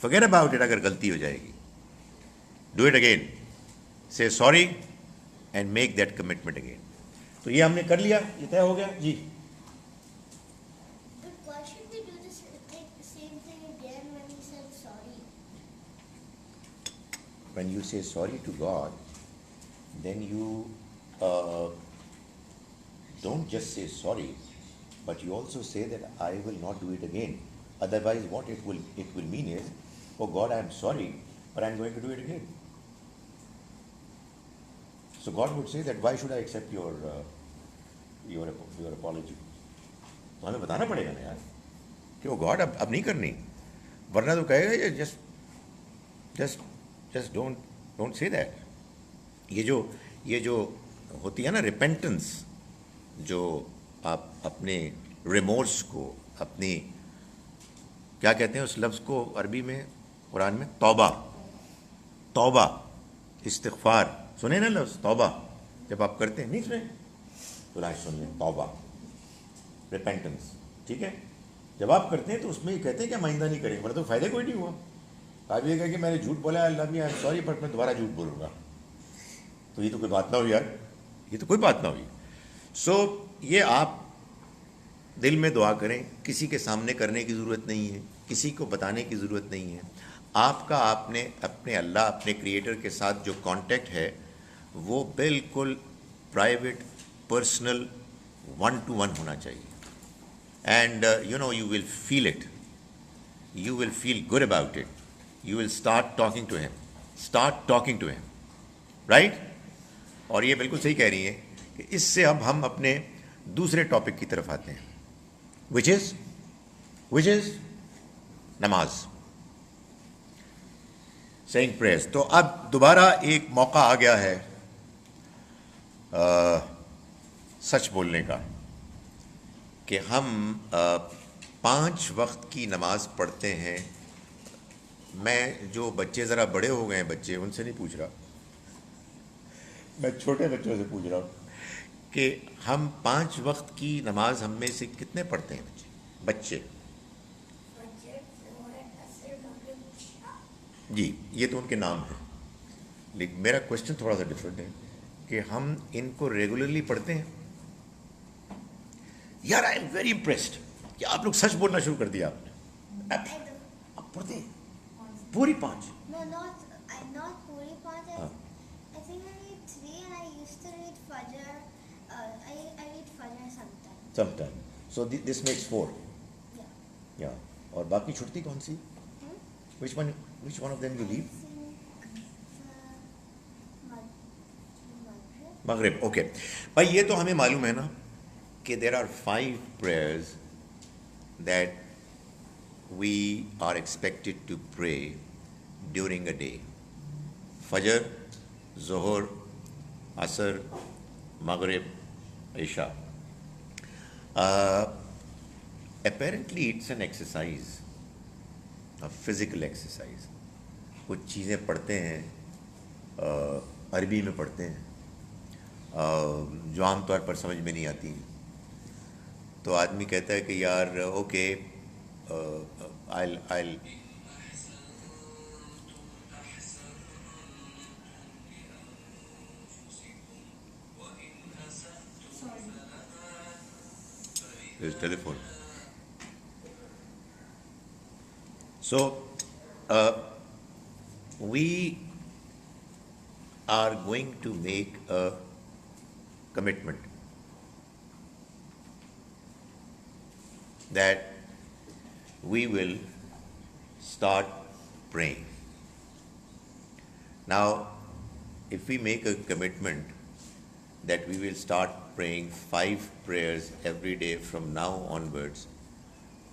forget about it. اگر غلطی ہو جائے گی, do it again, say sorry and make that commitment again. تو یہ ہم نے کر لیا, یہ طے ہو گیا جی. But why should we do this, take the same thing again when he said sorry? When you say sorry to God, then you don't just say sorry, but you also say that I will not do it again. Otherwise, what it will mean is, oh God, I am sorry, but I am going to do it again. So God would say that why should I accept your apology? تو ہمیں بتانا پڑے گا نا یار کہ وہ گاڈ اب نہیں کرنی, ورنہ تو کہے گا یہ جسٹ ڈونٹ سے دیٹ. یہ جو ہوتی ہے نا ریپینٹنس, جو آپ اپنے ریمورس کو, اپنی کیا کہتے ہیں اس لفظ کو عربی میں قرآن میں, توبہ استغفار, سنیں نا لفظ توبہ, جب آپ کرتے ہیں نہیں سنیں تو لاج سن لیں, توبہ ریپینٹنس, ٹھیک ہے. جب آپ کرتے ہیں تو اس میں یہ کہتے ہیں کہ ہم آئندہ نہیں کریں گے, ورنہ تو فائدہ کوئی نہیں ہوا. آپ یہ کہا کہ میں نے جھوٹ بولا, اللہ بھی آئی ایم سوری بٹ میں دوبارہ جھوٹ بولوں گا, تو یہ تو کوئی بات نہ ہوئی یار, یہ تو کوئی بات نہ ہوئی. سو یہ آپ دل میں دعا کریں, کسی کے سامنے کرنے کی ضرورت نہیں ہے, کسی کو بتانے کی ضرورت نہیں ہے. آپ نے اپنے اللہ, اپنے کریٹر کے ساتھ جو کانٹیکٹ ہے وہ بالکل پرائیویٹ, پرسنل, 1-to-1 ہونا چاہیے. And you will feel it, you will feel good about it, you will start talking to him, right? اور یہ بالکل صحیح کہہ رہی ہیں کہ اس سے اب ہم اپنے دوسرے ٹاپک کی طرف آتے ہیں, which is نماز, saying prayers. تو اب دوبارہ ایک موقع آ گیا ہے سچ بولنے کا کہ ہم 5 وقت کی نماز پڑھتے ہیں. میں جو بچے ذرا بڑے ہو گئے ہیں بچے, ان سے نہیں پوچھ رہا, میں چھوٹے بچوں سے پوچھ رہا ہوں کہ ہم 5 وقت کی نماز ہم میں سے کتنے پڑھتے ہیں بچے؟ جی یہ تو ان کے نام ہیں, لیکن میرا کوشچن تھوڑا سا ڈفرینٹ ہے کہ ہم ان کو ریگولرلی پڑھتے ہیں. یار آئی ایم ویری امپریسڈ کہ آپ لوگ سچ بولنا شروع کر دیا آپ نے. آپ پڑھتے ہیں پوری 5؟ No, not puri paanch. I think I read 3 and I used to read Fajr. I read Fajr sometimes. Sometime. So this makes 4. Yeah. Yeah. اور باقی چھٹتی کون سی؟ Which one of them you leave? مغرب. اوکے بھائی, یہ تو ہمیں معلوم ہے نا کہ there are 5 prayers that we are expected to pray during a day. Fajr, Zuhr, Asr, Maghrib, Isha. Apparently it's an exercise, a physical exercise. کچھ چیزیں پڑھتے ہیں, عربی میں پڑھتے ہیں جو عام طور پر سمجھ میں نہیں آتی, تو آدمی کہتا ہے کہ یار okay I'll there's telephone. So we are going to make a commitment that we will start praying. Now, if we make a commitment that we will start praying 5 prayers every day from now onwards,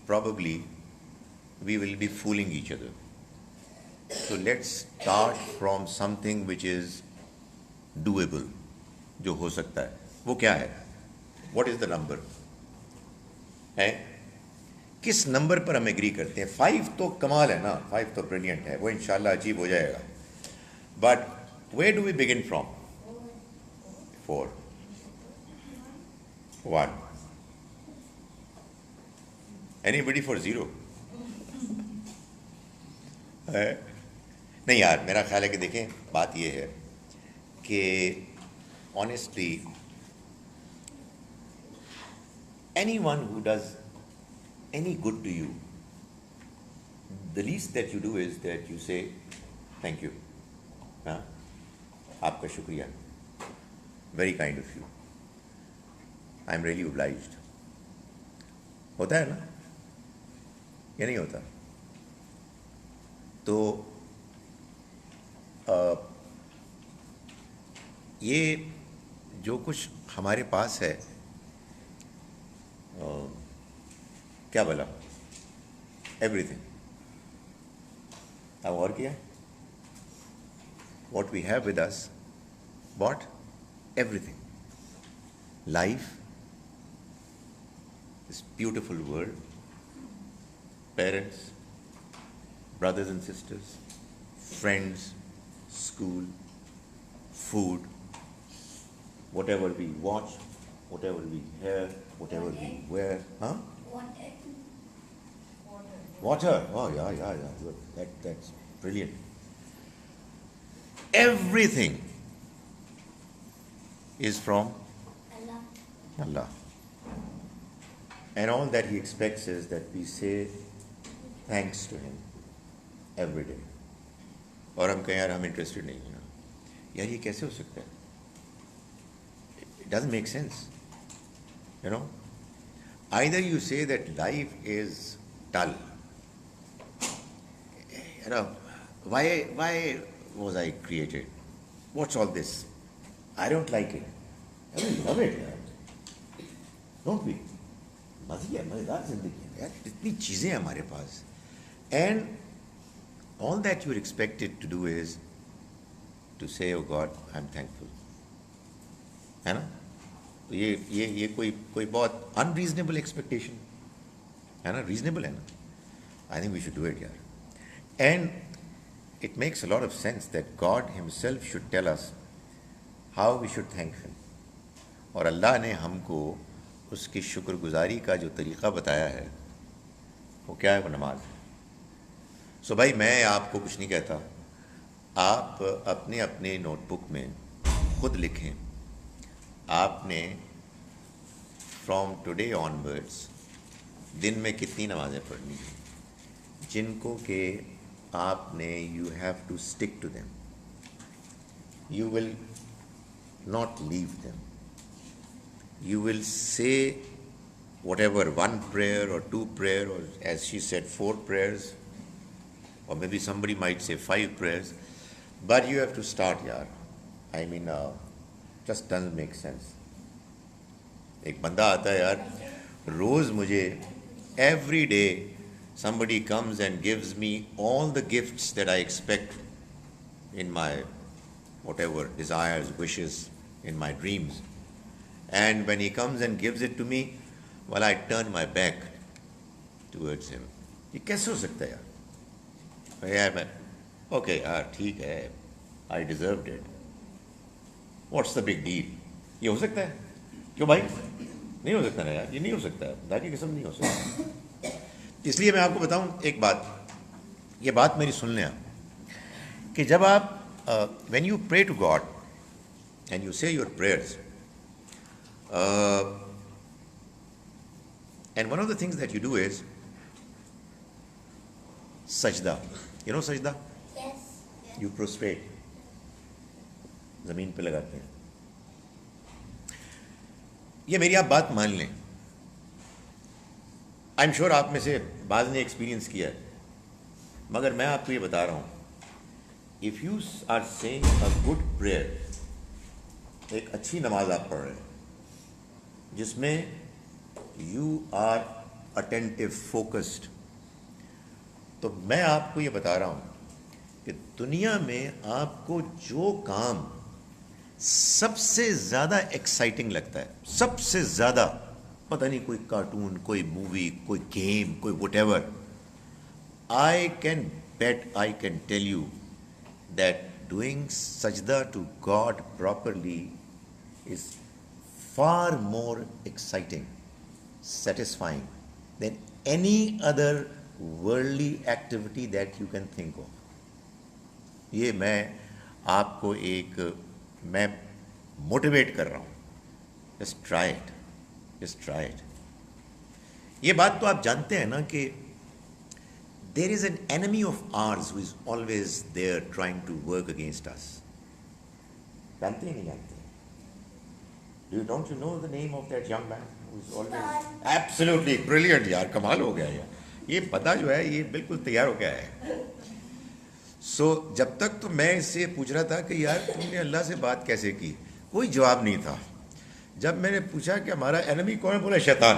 probably we will be fooling each other. So let's start from something which is doable, جو ہو سکتا ہے. وہ کیا ہے؟ What is the number? ہے کس نمبر پر ہم ایگری کرتے ہیں؟ 5 تو کمال ہے نا, 5 تو بریلینٹ ہے, وہ انشاءاللہ اچیو ہو جائے گا. But where do we begin from? 4. 1. Anybody for 0? نہیں یار, میرا خیال ہے کہ دیکھیں بات یہ ہے کہ honestly anyone who does any good to you, the least that you do is that you say thank you. آپ کا شکریہ, very kind of you, I am really obliged. ہوتا ہے نا, یہ نہیں ہوتا. تو یہ جو کچھ ہمارے پاس ہے کیا بولا, ایوری تھنگ. اب اور کیا, what we have with us, what, everything. Life, this beautiful world, parents, brothers and sisters, friends, school, food, whatever we watch, whatever we hear, whatever we wear. Huh? Water. Oh, yeah. Good. That's brilliant. Everything is from Allah. And all that He expects is that we say thanks to Him every day. اور ہم کہیں یار ہم انٹرسٹڈ نہیں ہیں, یار یہ کیسے ہو سکتا ہے؟ It doesn't make sense. You know, either you say that life is dull. You know, why was I created? What's all this? I don't like it. I don't love it. Don't we? مزیدار زندگی ہے یار, اتنی چیزیں ہیں ہمارے پاس. And all that you are expected to do is to say oh God I am thankful, ہے نا. تو یہ کوئی بہت ان ریزنیبل ایکسپیکٹیشن ہے نا, ریزنیبل ہے نا. I think we should do it یار. And it makes a lot of sense that God himself should tell us how we should thank him. اور اللہ نے ہم کو اس کی شکر گزاری کا جو طریقہ بتایا ہے وہ کیا ہے, وہ نماز ہے. سو بھائی میں آپ کو کچھ نہیں کہتا, آپ اپنے اپنے نوٹ بک میں خود لکھیں آپ نے فرام ٹوڈے آن ورڈس دن میں کتنی نمازیں پڑھنی ہیں, جن کو کہ آپ نے you have to stick to them, you will not leave them. You will say whatever, one prayer or two prayer, or as she said, 4 prayers, or maybe somebody might say 5 prayers, but you have to start, yaar. I mean, just doesn't make sense. ایک بندہ آتا ہے یار, روز مجھے every day somebody comes and gives me all the gifts that I expect in my whatever desires, wishes, in my dreams. And when he comes and gives it to me, well, I turn my back towards him. یہ کیسے ہو سکتا ہے یار؟ اوکے یار ٹھیک ہے, I deserved it. What's the big deal? یہ ہو سکتا ہے کیوں بھائی؟ نہیں ہو سکتا نا یار, یہ نہیں ہو سکتا, خدا کی قسم نہیں ہو سکتا. اس لیے میں آپ کو بتاؤں ایک بات, یہ بات میری سن لیں آپ, کہ جب آپ when you pray to God and you say your prayers, and one of the things that you do is sajda. You know sajda? Yes. You prostrate, زمین پہ لگاتے ہیں. یہ میری آپ بات مان لیں, آئی ایم شیور آپ میں سے بعض نے ایکسپیرینس کیا ہے, مگر میں آپ کو یہ بتا رہا ہوں, if you are saying a good prayer, ایک اچھی نماز آپ پڑھ رہے ہیں جس میں یو آر اٹینٹیو, فوکسڈ, تو میں آپ کو یہ بتا رہا ہوں کہ دنیا میں آپ کو جو کام سب سے زیادہ ایکسائٹنگ لگتا ہے, سب سے زیادہ, پتہ نہیں کوئی کارٹون, کوئی مووی, کوئی گیم, کوئی whatever, I can bet, I can tell you that doing سجدہ to God properly is far more exciting, satisfying than any other worldly activity that you can think of. یہ میں آپ کو ایک میں موٹیویٹ کر رہا ہوں, just try it, just try it. یہ بات تو آپ جانتے ہیں نا کہ there is an enemy of ours who is always there trying to work against us. جانتے ہیں نہیں جانتے؟ Don't you know the name of that young man who's always absolutely brilliant? یار کمال ہو گیا یار, یہ پتا جو ہے یہ بالکل تیار ہو گیا ہے. سو جب تک تو میں اس سے پوچھ رہا تھا کہ یار تم نے اللہ سے بات کیسے کی, کوئی جواب نہیں تھا. جب میں نے پوچھا کہ ہمارا اینمی کون ہے, بولا شیطان.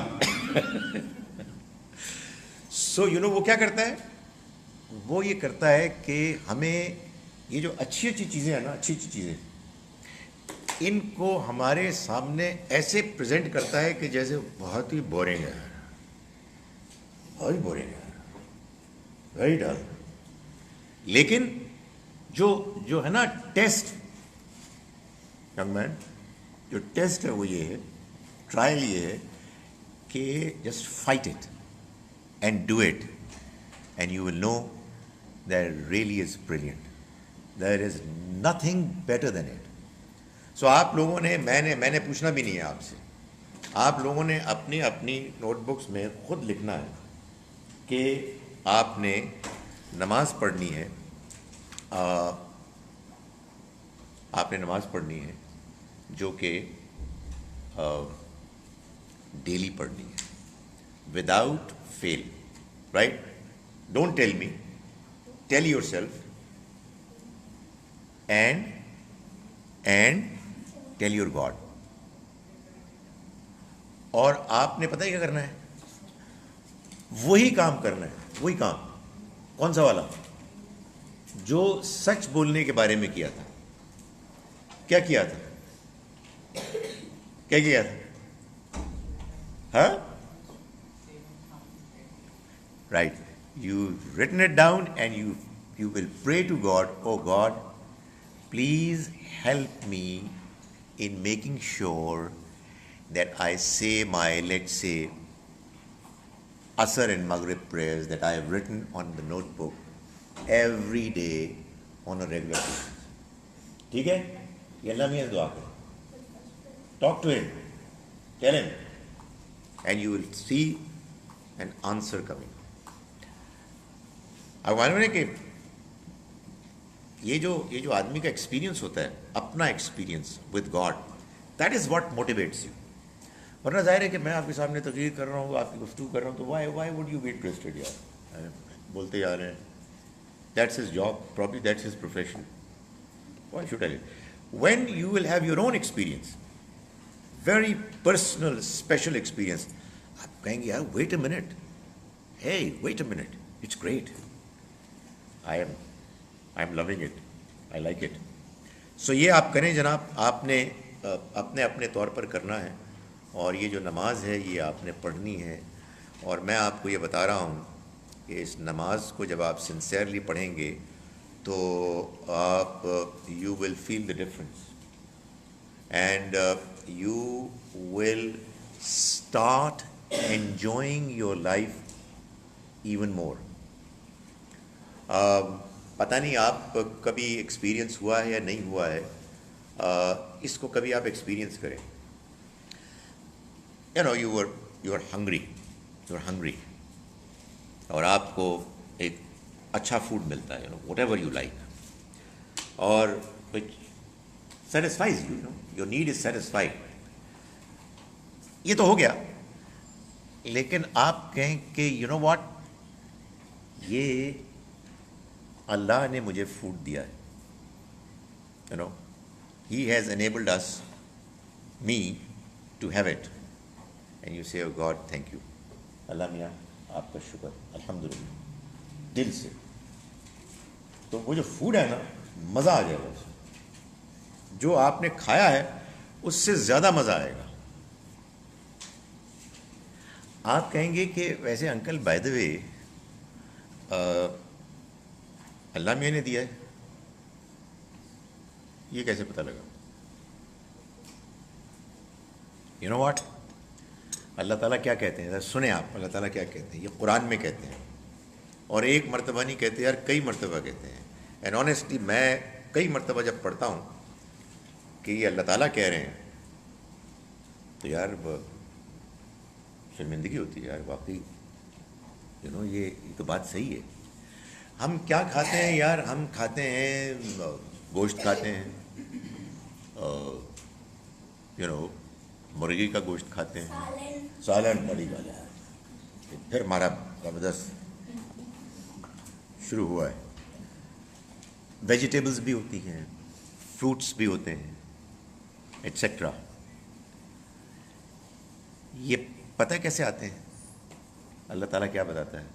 سو وہ کیا کرتا ہے, وہ یہ کرتا ہے کہ ہمیں یہ جو اچھی اچھی چیزیں ہیں نا, اچھی اچھی چیزیں, ان کو ہمارے سامنے ایسے پریزنٹ کرتا ہے کہ جیسے بہت ہی بورنگ ہے, بہت ہی بورنگ ہے, ویری ڈل. لیکن جو ہے نا ٹیسٹ, ینگ مین, جو ٹیسٹ ہے وہ یہ ہے, ٹرائل یہ ہے کہ just fight it and do it and you will know that really is brilliant. There is nothing better than it. So آپ لوگوں نے, میں نے پوچھنا بھی نہیں ہے آپ سے, آپ لوگوں نے اپنی نوٹ بکس میں خود لکھنا ہے کہ آپ نے نماز پڑھنی ہے, آپ نے نماز پڑھنی ہے جو کہ ڈیلی پڑھنی ہے, without fail, right. Don't tell me, tell yourself and tell your God. اور آپ نے پتہ ہی کیا کرنا ہے, وہی کام کرنا ہے, وہی کام. کون سا والا؟ جو سچ بولنے کے بارے میں کیا تھا. کیا کیا تھا, کیا کیا تھا؟ ہاں, right. You written it down and you will pray to God, oh God please help me in making sure that I say my, let's say, Asr and Maghrib prayers that I have written on the notebook every day on a regular basis. ٹھیک ہے, یہ اللہ میاں دعا کریں. Talk to him, tell him, and you will see an answer coming. اب معلوم ہے کہ یہ جو آدمی کا ایکسپیرینس ہوتا ہے, اپنا experience with God, that is what motivates you. ورنہ ظاہر ہے کہ میں آپ کے سامنے تقریر کر رہا ہوں, آپ کی گفتگو کر رہا ہوں, تو why would you be interested یار, بولتے جا رہے ہیں. That's his job, probably that's his profession. Why should I? When you will have your own experience, very personal special experience, آپ کہیں گے یار wait a minute, hey wait a minute, it's great, I am loving it, I like it. So یہ آپ کریں جناب, آپ نے اپنے طور پر کرنا ہے. اور یہ جو نماز ہے یہ آپ نے پڑھنی ہے. اور میں آپ کو یہ بتا رہا ہوں کہ اس نماز کو جب آپ سنسیئرلی پڑھیں گے تو آپ you will feel the difference and you will start enjoying your life even more. پتہ نہیں آپ کبھی ایکسپیرینس ہوا ہے یا نہیں ہوا ہے, اس کو کبھی آپ ایکسپیرینس کریں. یو آر ہنگری, اور آپ کو ایک اچھا فوڈ ملتا ہے, واٹ ایور یو لائک, اور which satisfies you, your need is satisfied. یہ تو ہو گیا. لیکن آپ کہیں کہ یو نو واٹ, یہ اللہ نے مجھے فوڈ دیا ہے, he has enabled us me to have it, and you say God thank you, Allah میاں آپ کا شکر, الحمدللہ, دل سے. تو وہ جو فوڈ ہے نا, مزہ آ جائے گا اس میں. جو آپ نے کھایا ہے اس سے زیادہ مزہ آئے گا. آپ کہیں گے کہ ویسے انکل بائی دا وے اللہ میاں نے دیا ہے, یہ کیسے پتہ لگا؟ یو نو واٹ, اللہ تعالیٰ کیا کہتے ہیں, سنیں آپ اللہ تعالیٰ کیا کہتے ہیں. یہ قرآن میں کہتے ہیں, اور ایک مرتبہ نہیں کہتے یار, کئی مرتبہ کہتے ہیں. اینڈ آنیسٹلی میں کئی مرتبہ جب پڑھتا ہوں کہ یہ اللہ تعالیٰ کہہ رہے ہیں تو یار شرمندگی ہوتی ہے یار, واقعی یہ تو بات صحیح ہے. ہم کیا کھاتے ہیں یار, ہم کھاتے ہیں گوشت کھاتے ہیں, مرغی کا گوشت کھاتے ہیں, سالن, بڑی والا, پھر ہمارا زبردست شروع ہوا ہے. ویجیٹیبلز بھی ہوتی ہیں, فروٹس بھی ہوتے ہیں, ایٹسیٹرا. یہ پتہ کیسے آتے ہیں؟ اللہ تعالیٰ کیا بتاتا ہے؟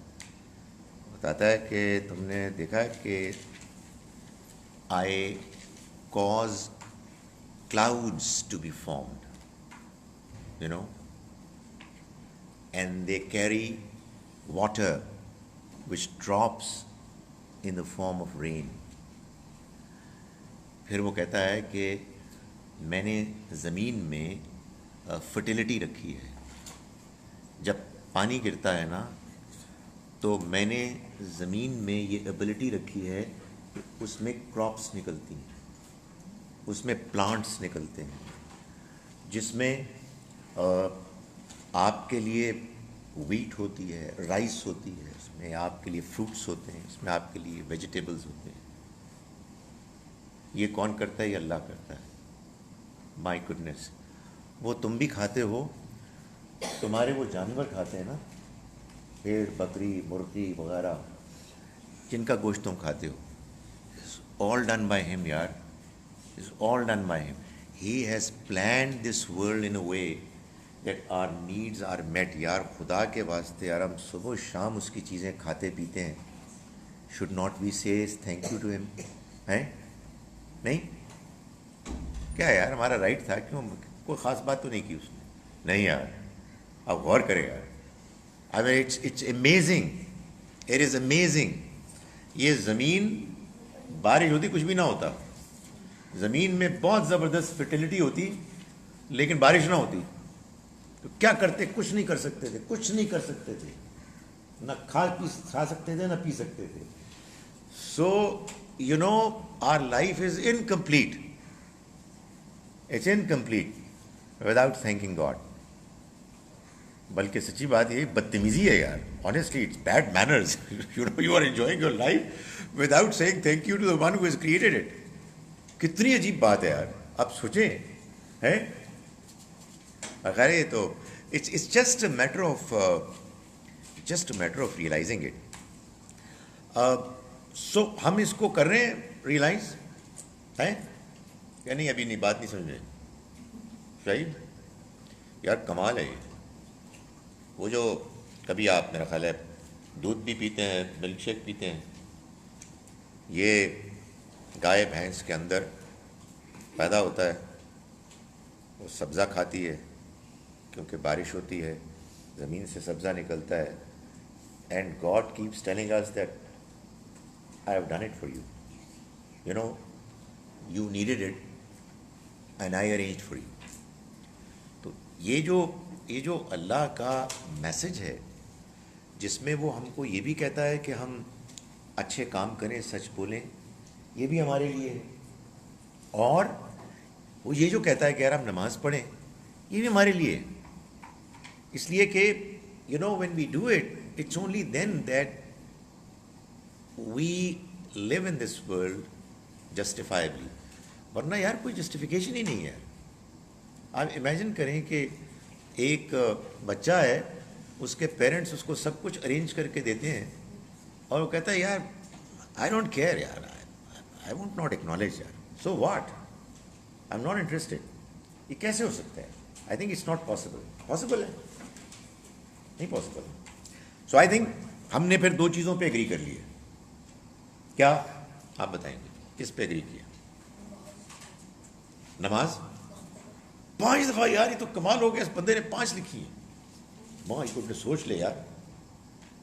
بتاتا ہے کہ تم نے دیکھا کہ آئی cause clouds to be formed, you know, and they carry water which drops in the form of rain. پھر وہ کہتا ہے کہ میں نے زمین میں فرٹیلیٹی رکھی ہے. جب پانی گرتا ہے نا تو میں نے زمین میں یہ ایبلٹی رکھی ہے کہ اس میں کراپس نکلتی ہیں, اس میں پلانٹس نکلتے ہیں, جس میں آپ کے لیے ویٹ ہوتی ہے, رائس ہوتی ہے, اس میں آپ کے لیے فروٹس ہوتے ہیں, اس میں آپ کے لیے ویجیٹیبلز ہوتے ہیں. یہ کون کرتا ہے؟ یہ اللہ کرتا ہے. مائی گڈنس. وہ تم بھی کھاتے ہو, تمہارے وہ جانور کھاتے ہیں نا, بھیڑ, بکری, مرغی وغیرہ, جن کا گوشت تم کھاتے ہو. آل ڈن بائی ہم یار. It's all done by him. He has planned this world in a way that our needs are met. یار خدا کے واسطے یار ہم صبح و شام اس کی چیزیں کھاتے پیتے ہیں. Should not we say thank you to him? ہیں نہیں کیا یار ہمارا رائٹ تھا, کیوں کوئی خاص بات تو نہیں کی اس نے؟ نہیں یار, آپ غور کریں یار. I mean it's amazing. It is amazing. یہ زمین بارش ہوتی کچھ بھی نہ ہوتا, زمین میں بہت زبردست فرٹیلیٹی ہوتی لیکن بارش نہ ہوتی تو کیا کرتے؟ کچھ نہیں کر سکتے تھے, کچھ نہیں کر سکتے تھے, نہ کھا سکتے تھے, نہ پی سکتے تھے. So you know our life is incomplete. It's incomplete without thanking God. بلکہ سچی بات یہ بدتمیزی ہے یار. Honestly it's bad manners. You know you are enjoying your life without saying thank you to the one who has created it. کتنی عجیب بات ہے یار, آپ سوچیں ہیں. خیر یہ تو it's just a matter of realising it. So ہم اس کو کر رہے ہیں ریئلائز ہیں یا نہیں؟ ابھی نہیں, بات نہیں سمجھ رہے. شاہد یار کمال ہے یہ. وہ جو کبھی آپ میرا خیال ہے دودھ بھی پیتے ہیں, ملک شیک پیتے ہیں, یہ گائے بھینس کے اندر پیدا ہوتا ہے. وہ سبزہ کھاتی ہے کیونکہ بارش ہوتی ہے, زمین سے سبزہ نکلتا ہے. And God keeps telling us that I have done it for you. You know you needed it and I arranged for you. تو یہ جو اللہ کا میسج ہے جس میں وہ ہم کو یہ بھی کہتا ہے کہ ہم اچھے کام کریں, سچ بولیں, یہ بھی ہمارے لیے ہے. اور وہ یہ جو کہتا ہے کہ یار ہم نماز پڑھیں, یہ بھی ہمارے لیے ہے. اس لیے کہ you know when we do it it's only then that we live in this world justifiably. ورنہ یار کوئی جسٹیفیکیشن ہی نہیں ہے. آپ امیجن کریں کہ ایک بچہ ہے, اس کے پیرنٹس اس کو سب کچھ ارینج کر کے دیتے ہیں اور وہ کہتا ہے یار آئی ڈونٹ کیئر یار, I won't not acknowledge that. So what? I'm not interested. یہ کیسے ہو سکتا ہے؟ I think it's not possible. Possible ہے؟ نہیں possible. So I think ہم نے پھر دو چیزوں پہ ایگری کر لیے. کیا آپ بتائیں گے کس پہ ایگری کیا؟ نماز 5 دفعہ. یار یہ تو کمال ہو گیا, اس بندے نے 5 لکھی ہیں. ماں یہ نے سوچ لے یار,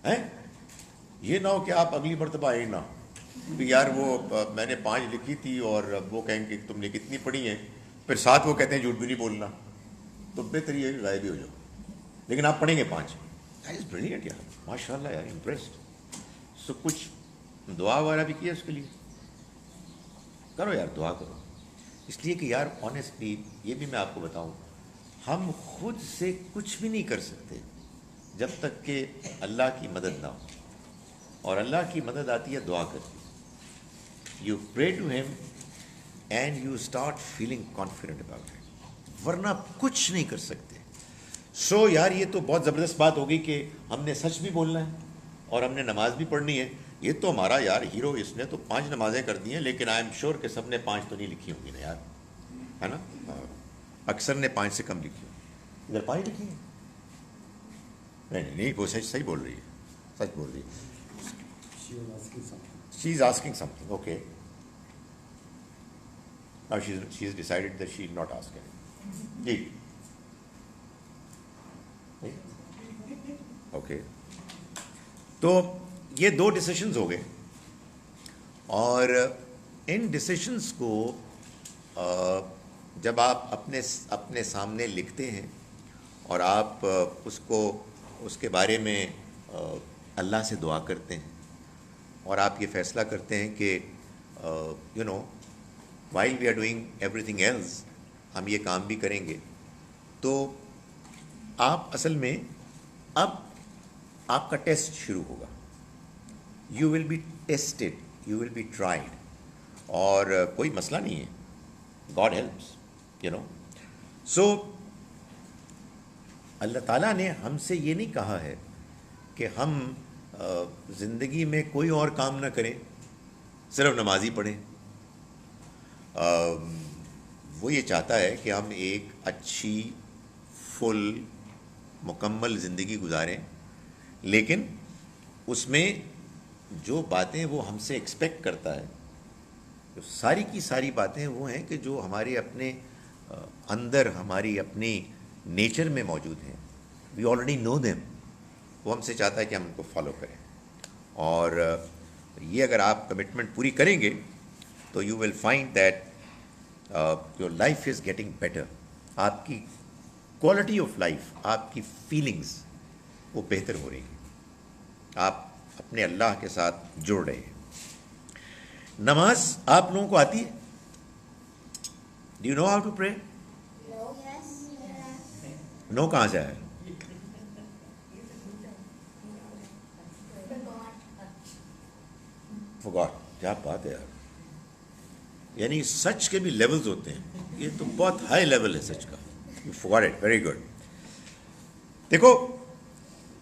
ہیں یہ نہ ہو کہ آپ اگلی مرتبہ آئے نہ یار وہ میں نے 5 لکھی تھی اور وہ کہیں گے تم نے کتنی پڑھی ہیں, پھر 7 وہ کہتے ہیں جھوٹ بھی نہیں بولنا, تو بہتر یہ غائب بھی ہو جاؤ, لیکن آپ پڑھیں گے 5. دیٹ از بریلینٹ یار, ماشاء اللہ یار, امپریسڈ. سو کچھ دعا وغیرہ بھی کیا اس کے لیے؟ کرو یار, دعا کرو. اس لیے کہ یار آنیسٹلی یہ بھی میں آپ کو بتاؤں, ہم خود سے کچھ بھی نہیں کر سکتے جب تک کہ اللہ کی مدد نہ ہو. اور اللہ کی مدد آتی ہے دعا کر کے. You pray to him and you start feeling confident about it, ورنہ کچھ نہیں کر سکتے. سو یار یہ تو بہت زبردست بات ہوگی کہ ہم نے سچ بھی بولنا ہے اور ہم نے نماز بھی پڑھنی ہے. یہ تو ہمارا یار ہیرو, اس نے تو 5 نمازیں کر دی ہیں, لیکن آئی ایم شیور کہ سب نے 5 تو نہیں لکھی ہوں گی نا یار, ہے نا. اکثر نے 5 سے کم لکھی ہوں. ادھر 5 لکھی ہیں؟ نہیں نہیں, وہ صحیح بول رہی ہے, سچ بول رہی ہے. She is asking something. Okay, she is decided that she is not asking. جی اوکے. تو یہ 2 ڈیسیشنز ہو گئے, اور ان ڈیسیشنز کو جب آپ اپنے سامنے لکھتے ہیں اور آپ اس کے بارے میں اللہ سے دعا کرتے ہیں, اور آپ یہ فیصلہ کرتے ہیں کہ while we are doing everything else, ہم یہ کام بھی کریں گے, تو آپ اصل میں اب آپ کا ٹیسٹ شروع ہوگا. You will be tested, you will be tried, اور کوئی مسئلہ نہیں ہے, گاڈ ہیلپس سو اللہ تعالیٰ نے ہم سے یہ نہیں کہا ہے کہ ہم زندگی میں کوئی اور کام نہ کریں, صرف نماز ہی پڑھیں. وہ یہ چاہتا ہے کہ ہم ایک اچھی فل مکمل زندگی گزاریں, لیکن اس میں جو باتیں وہ ہم سے ایکسپیکٹ کرتا ہے, جو ساری کی ساری باتیں وہ ہیں کہ جو ہمارے اپنے اندر, ہماری اپنی نیچر میں موجود ہیں. We already know them. وہ ہم سے چاہتا ہے کہ ہم ان کو فالو کریں, اور یہ اگر آپ کمٹمنٹ پوری کریں گے تو you will find that your life is getting better. آپ کی کوالٹی آف لائف, آپ کی فیلنگز وہ بہتر ہو رہی ہیں, آپ اپنے اللہ کے ساتھ جڑ رہے ہیں. نماز آپ لوگوں کو آتی ہے؟ Do you know how to pray? No کہاں سے آیا؟ فگاٹ. کیا بات ہے یار, یعنی سچ کے بھی لیولز ہوتے ہیں, یہ تو بہت ہائی لیول ہے سچ کا. You forgot it, very good. دیکھو,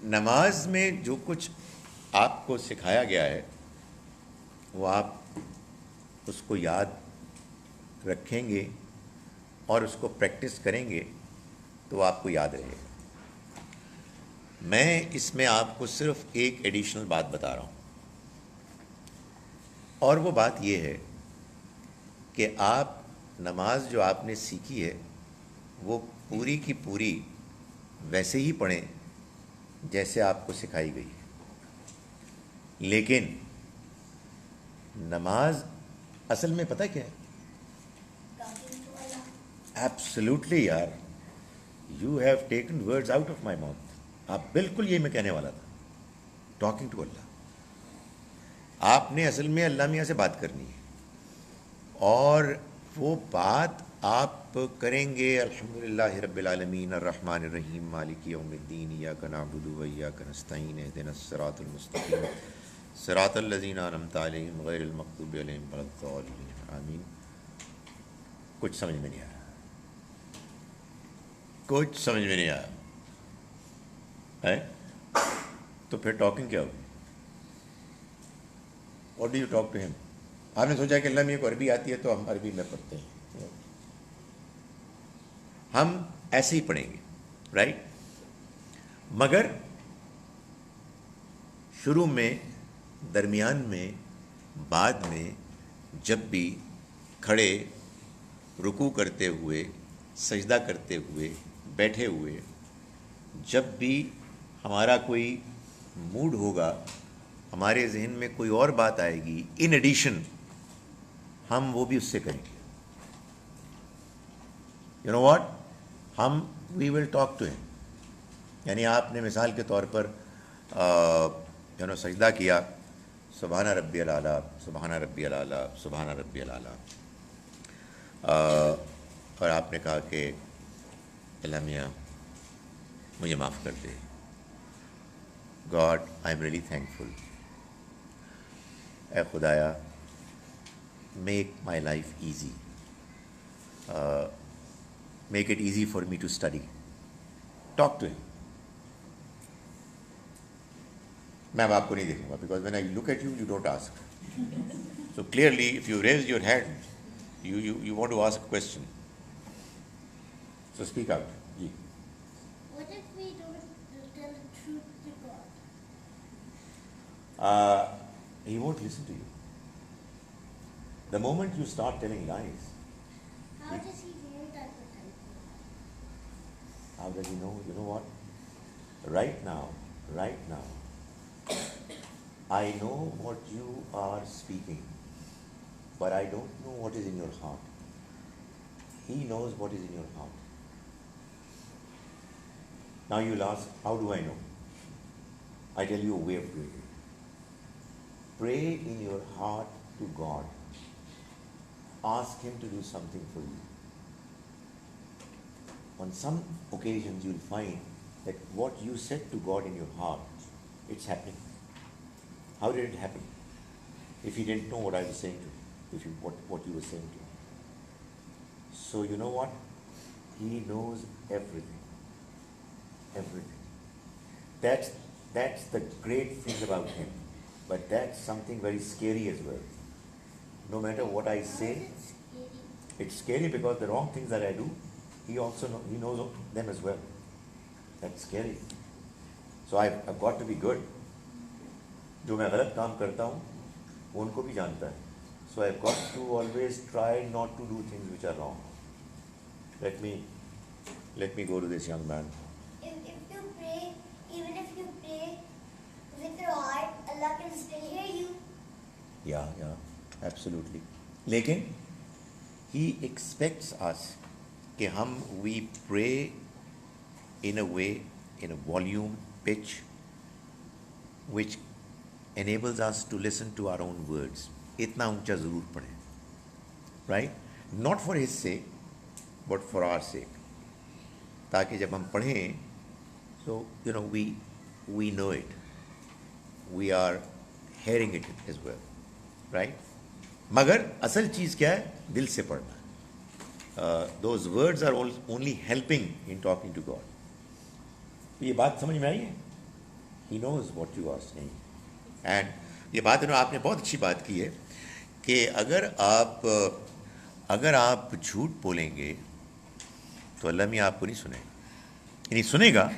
نماز میں جو کچھ آپ کو سکھایا گیا ہے وہ آپ اس کو یاد رکھیں گے اور اس کو پریکٹس کریں گے تو آپ کو یاد رہے گا. میں اس میں آپ کو صرف ایک ایڈیشنل بات بتا رہا ہوں, اور وہ بات یہ ہے کہ آپ نماز جو آپ نے سیکھی ہے وہ پوری کی پوری ویسے ہی پڑھیں جیسے آپ کو سکھائی گئی ہے. لیکن نماز اصل میں پتہ کیا ہے؟ ایبسلیوٹلی یار, you have taken words out of my mouth. آپ بالکل یہ میں کہنے والا تھا, ٹاکنگ ٹو اللہ. آپ نے اصل میں اللہ میاں سے بات کرنی ہے, اور وہ بات آپ کریں گے الحمدللہ رب العالمین الرحمن الرحیم مالک یوم الدین ایاک نعبد و ایاک نستعین اہدنا الصراط المستقیم صراط الذین انعمت علیہم غیر المغضوب علیہم ولا الضالین آمین. کچھ سمجھ میں نہیں آیا, کچھ سمجھ میں نہیں آیا ہے, تو پھر ٹاکنگ کیا ہوگی؟ What do you talk to him? آپ نے سوچا کہ اللہ میاں کو عربی آتی ہے تو ہم عربی میں پڑھتے ہیں. ہم ایسے ہی پڑھیں گے, رائٹ. مگر شروع میں, درمیان میں, بعد میں, جب بھی کھڑے, رکوع کرتے ہوئے, سجدہ کرتے ہوئے, بیٹھے ہوئے, جب بھی ہمارا کوئی موڈ ہوگا, ہمارے ذہن میں کوئی اور بات آئے گی ان ایڈیشن, ہم وہ بھی اس سے کریں گے. یو نو واٹ, ہم وی ول ٹاک ٹو ہم. یعنی آپ نے مثال کے طور پر سجدہ کیا, سبحان ربی الاعلیٰ, سبحان ربی الاعلیٰ, سبحان ربی الاعلیٰ, اور آپ نے کہا کہ اللہ میاں مجھے معاف کر دے, God I am really thankful. اے خدایا, make my life easy, make it easy for me to study. Talk to him. میں اب آپ کو نہیں دیکھوں گا, because when I look at you, you don't ask. So clearly, if you raise your hand, you want to ask a question. So speak out. Ji. What if we don't tell the truth to God? He won't listen to you. The moment you start telling lies, How does he know that we're telling the how does he know? You know what? Right now, I know what you are speaking, but I don't know what is in your heart. He knows what is in your heart. Now you'll ask, how do I know? I tell you a way of doing it. Pray in your heart to God. Ask Him to do something for you. On some occasions you'll find that what you said to God in your heart, it's happening. How did it happen? If He didn't know what I was saying to you, what you were saying to Him. So you know what? He knows everything. Everything. That's the great thing about Him. But that's something very scary as well. No matter what I say, How is it scary? it's scary because the wrong things that I do, He knows them as well. That's scary. So I've got to be good. جو میں غلط کام کرتا ہوں وہ ان کو بھی جانتا ہے. So I've got to always try not to do things which are wrong. Let me go to this young man. If you pray, even if you pray with your heart, Allah can still hear you. Yeah, absolutely. لیکن He expects us کہ ہم we pray in a way, in a volume, pitch, which enables us to listen to our own words. اتنا اونچا ضرور پڑھیں. Right? Not for His sake, but for our sake. تاکہ جب ہم پڑھیں, so we know it. We are hearing it as well. Right? مگر اصل چیز کیا ہے؟ دل سے پڑھنا. Those words are only helping in talking to God. یہ بات سمجھ میں آئی ہے؟ He knows what you are saying. And یہ بات آپ نے بہت اچھی بات کی ہے کہ اگر آپ جھوٹ بولیں گے تو اللہ میاں آپ کو نہیں سنے گا, یعنی سنے گا,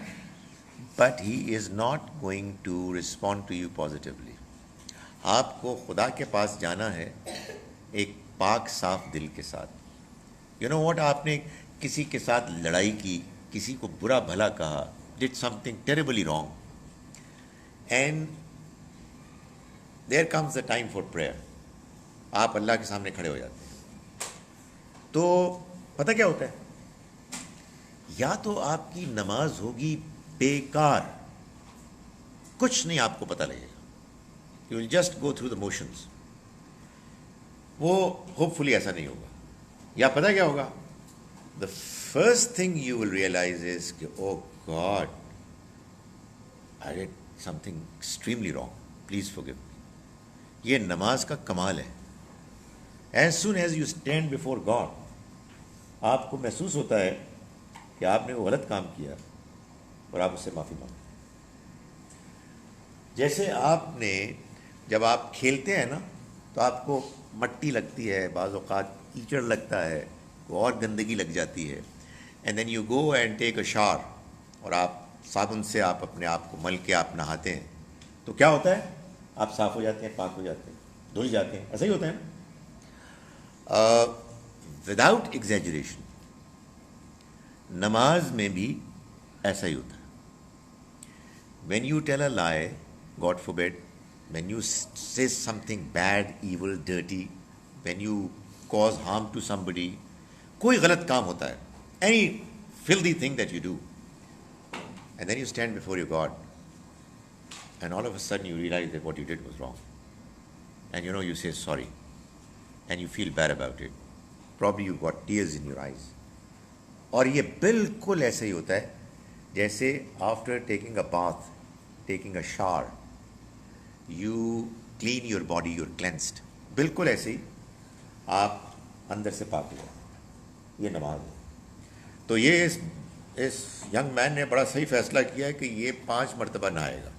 but he is not going to respond to you positively. آپ کو خدا کے پاس جانا ہے ایک پاک صاف دل کے ساتھ. یو نو واٹ, آپ نے کسی کے ساتھ لڑائی کی, کسی کو برا بھلا کہا, did something terribly wrong, and there comes a time for prayer. آپ اللہ کے سامنے کھڑے ہو جاتے ہیں تو پتہ کیا ہوتا ہے, یا تو آپ کی نماز ہوگی بیکار, کچھ نہیں آپ کو پتہ لگے گا, you will just go through the motions. وہ ہوپ فلی ایسا نہیں ہوگا. یا پتہ کیا ہوگا, the first thing you will realise is کہ oh God, I did something extremely wrong, please forgive me. یہ نماز کا کمال ہے. As soon as you stand before God, آپ کو محسوس ہوتا ہے کہ آپ نے وہ غلط کام کیا اور آپ اس سے معافی مانگیں. جیسے آپ نے جب آپ کھیلتے ہیں نا تو آپ کو مٹی لگتی ہے, بعض اوقات کیچڑ لگتا ہے, اور گندگی لگ جاتی ہے, and then you go and take a shower, اور آپ صابن سے آپ اپنے آپ کو مل کے آپ نہاتے ہیں تو کیا ہوتا ہے, آپ صاف ہو جاتے ہیں, پاک ہو جاتے ہیں, دھل جاتے ہیں. ایسا ہی ہوتا ہے نا. وداؤٹ ایگزیجریشن نماز میں بھی ایسا ہی ہوتا ہے. وین یو ٹیل اے لائی, God فوربیڈ, when you say something bad, evil, dirty, when you cause harm to somebody, کوئی غلط کام ہوتا ہے, any filthy thing that you do, and then you stand before your God, and all of a sudden you realize that what you did was wrong, and you say sorry, and you feel bad about it. Probably you've got tears in your eyes. اور یہ بالکل ایسے ہی ہوتا ہے جیسے after taking a bath, taking a shower, you clean your body, your cleansed. بالکل ایسے ہی آپ اندر سے پاک ہو جائیں. یہ نماز ہے. تو یہ اس ینگ مین نے بڑا صحیح فیصلہ کیا ہے کہ یہ 5 مرتبہ نہائے گا.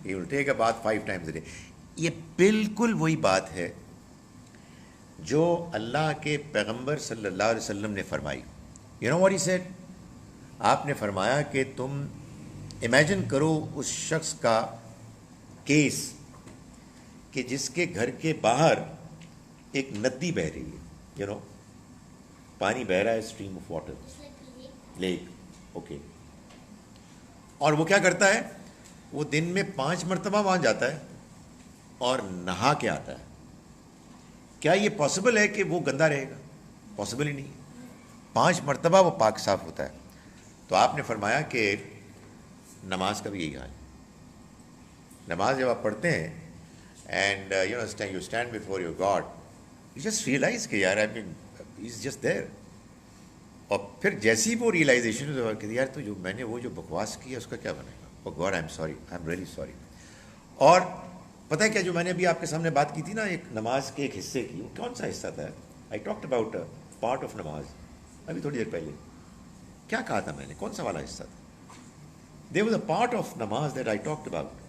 He will take a bath 5 times a day. یہ بالکل وہی بات ہے جو اللہ کے پیغمبر صلی اللہ علیہ وسلم نے فرمائی. You know what he said? آپ نے فرمایا کہ تم امیجن کرو اس شخص کا کیس کہ جس کے گھر کے باہر ایک ندی بہہ رہی ہے. You know, پانی بہہ رہا ہے, stream of water, It's like a lake. Lake. Okay. اور وہ کیا کرتا ہے, وہ دن میں 5 مرتبہ وہاں جاتا ہے اور نہا کے آتا ہے. کیا یہ پاسبل ہے کہ وہ گندا رہے گا؟ پاسبل ہی نہیں. 5 مرتبہ وہ پاک صاف ہوتا ہے. تو آپ نے فرمایا کہ نماز کا بھی یہی حال ہے. نماز جب آپ پڑھتے ہیں and you stand before your God, you just realize کہ یار آئی از جسٹ دیر. اور پھر جیسی وہ ریئلائزیشن کہ یار تو جو میں نے وہ جو بکواس کی ہے اس کا کیا بنے گا. Oh God I am sorry, I am really sorry. اور پتہ ہے کیا, جو میں نے ابھی آپ کے سامنے بات کی تھی نا ایک نماز کے ایک حصے کی, وہ کون سا حصہ تھا؟ I talked about part of نماز. ابھی تھوڑی دیر پہلے کیا کہا تھا میں نے, کون سا والا حصہ تھا؟ There was a part of نماز دیٹ آئی ٹاکڈ اباؤٹ.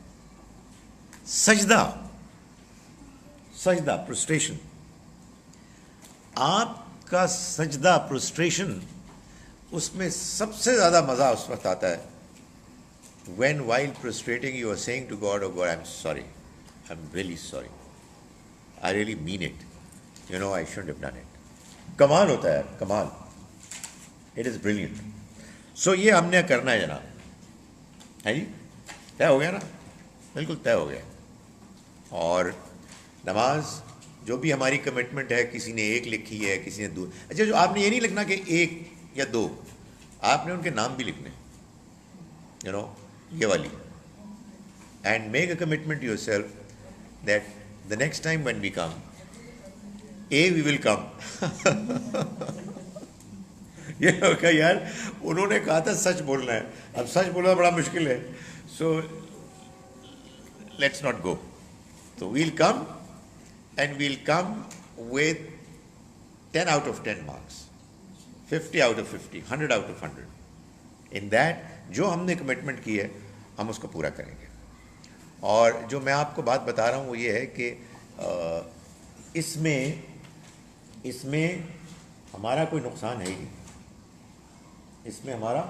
سجدہ, سجدہ پروسٹریشن. آپ کا سجدہ پروسٹریشن, اس میں سب سے زیادہ مزہ اس وقت آتا ہے when while prostrating you are saying to God, oh God, I'm sorry, I'm really sorry, I really mean it, you know I shouldn't have done it. کمال ہوتا ہے, کمال. It is brilliant. So یہ ہم نے کرنا ہے جناب. ہے جی, طے ہو گیا نا, بالکل طے ہو گیا. اور نماز جو بھی ہماری کمٹمنٹ ہے, کسی نے 1 لکھی ہے, کسی نے 2. اچھا, جو آپ نے یہ نہیں لکھنا کہ 1 یا 2, آپ نے ان کے نام بھی لکھنے, you know, یہ والی. And make a commitment yourself that the next time when we come, we will come. یہ ہوگا یار, انہوں نے کہا تھا سچ بولنا ہے, اب سچ بولنا بڑا مشکل ہے, سو لیٹس ناٹ گو. تو we'll come and we'll come with 10 out of 10 marks, 50 out of 50, 100 out of 100. In that جو ہم نے کمٹمنٹ کی ہے ہم اس کو پورا کریں گے. اور جو میں آپ کو بات بتا رہا ہوں وہ یہ ہے کہ اس میں ہمارا کوئی نقصان ہے ہی نہیں. اس میں ہمارا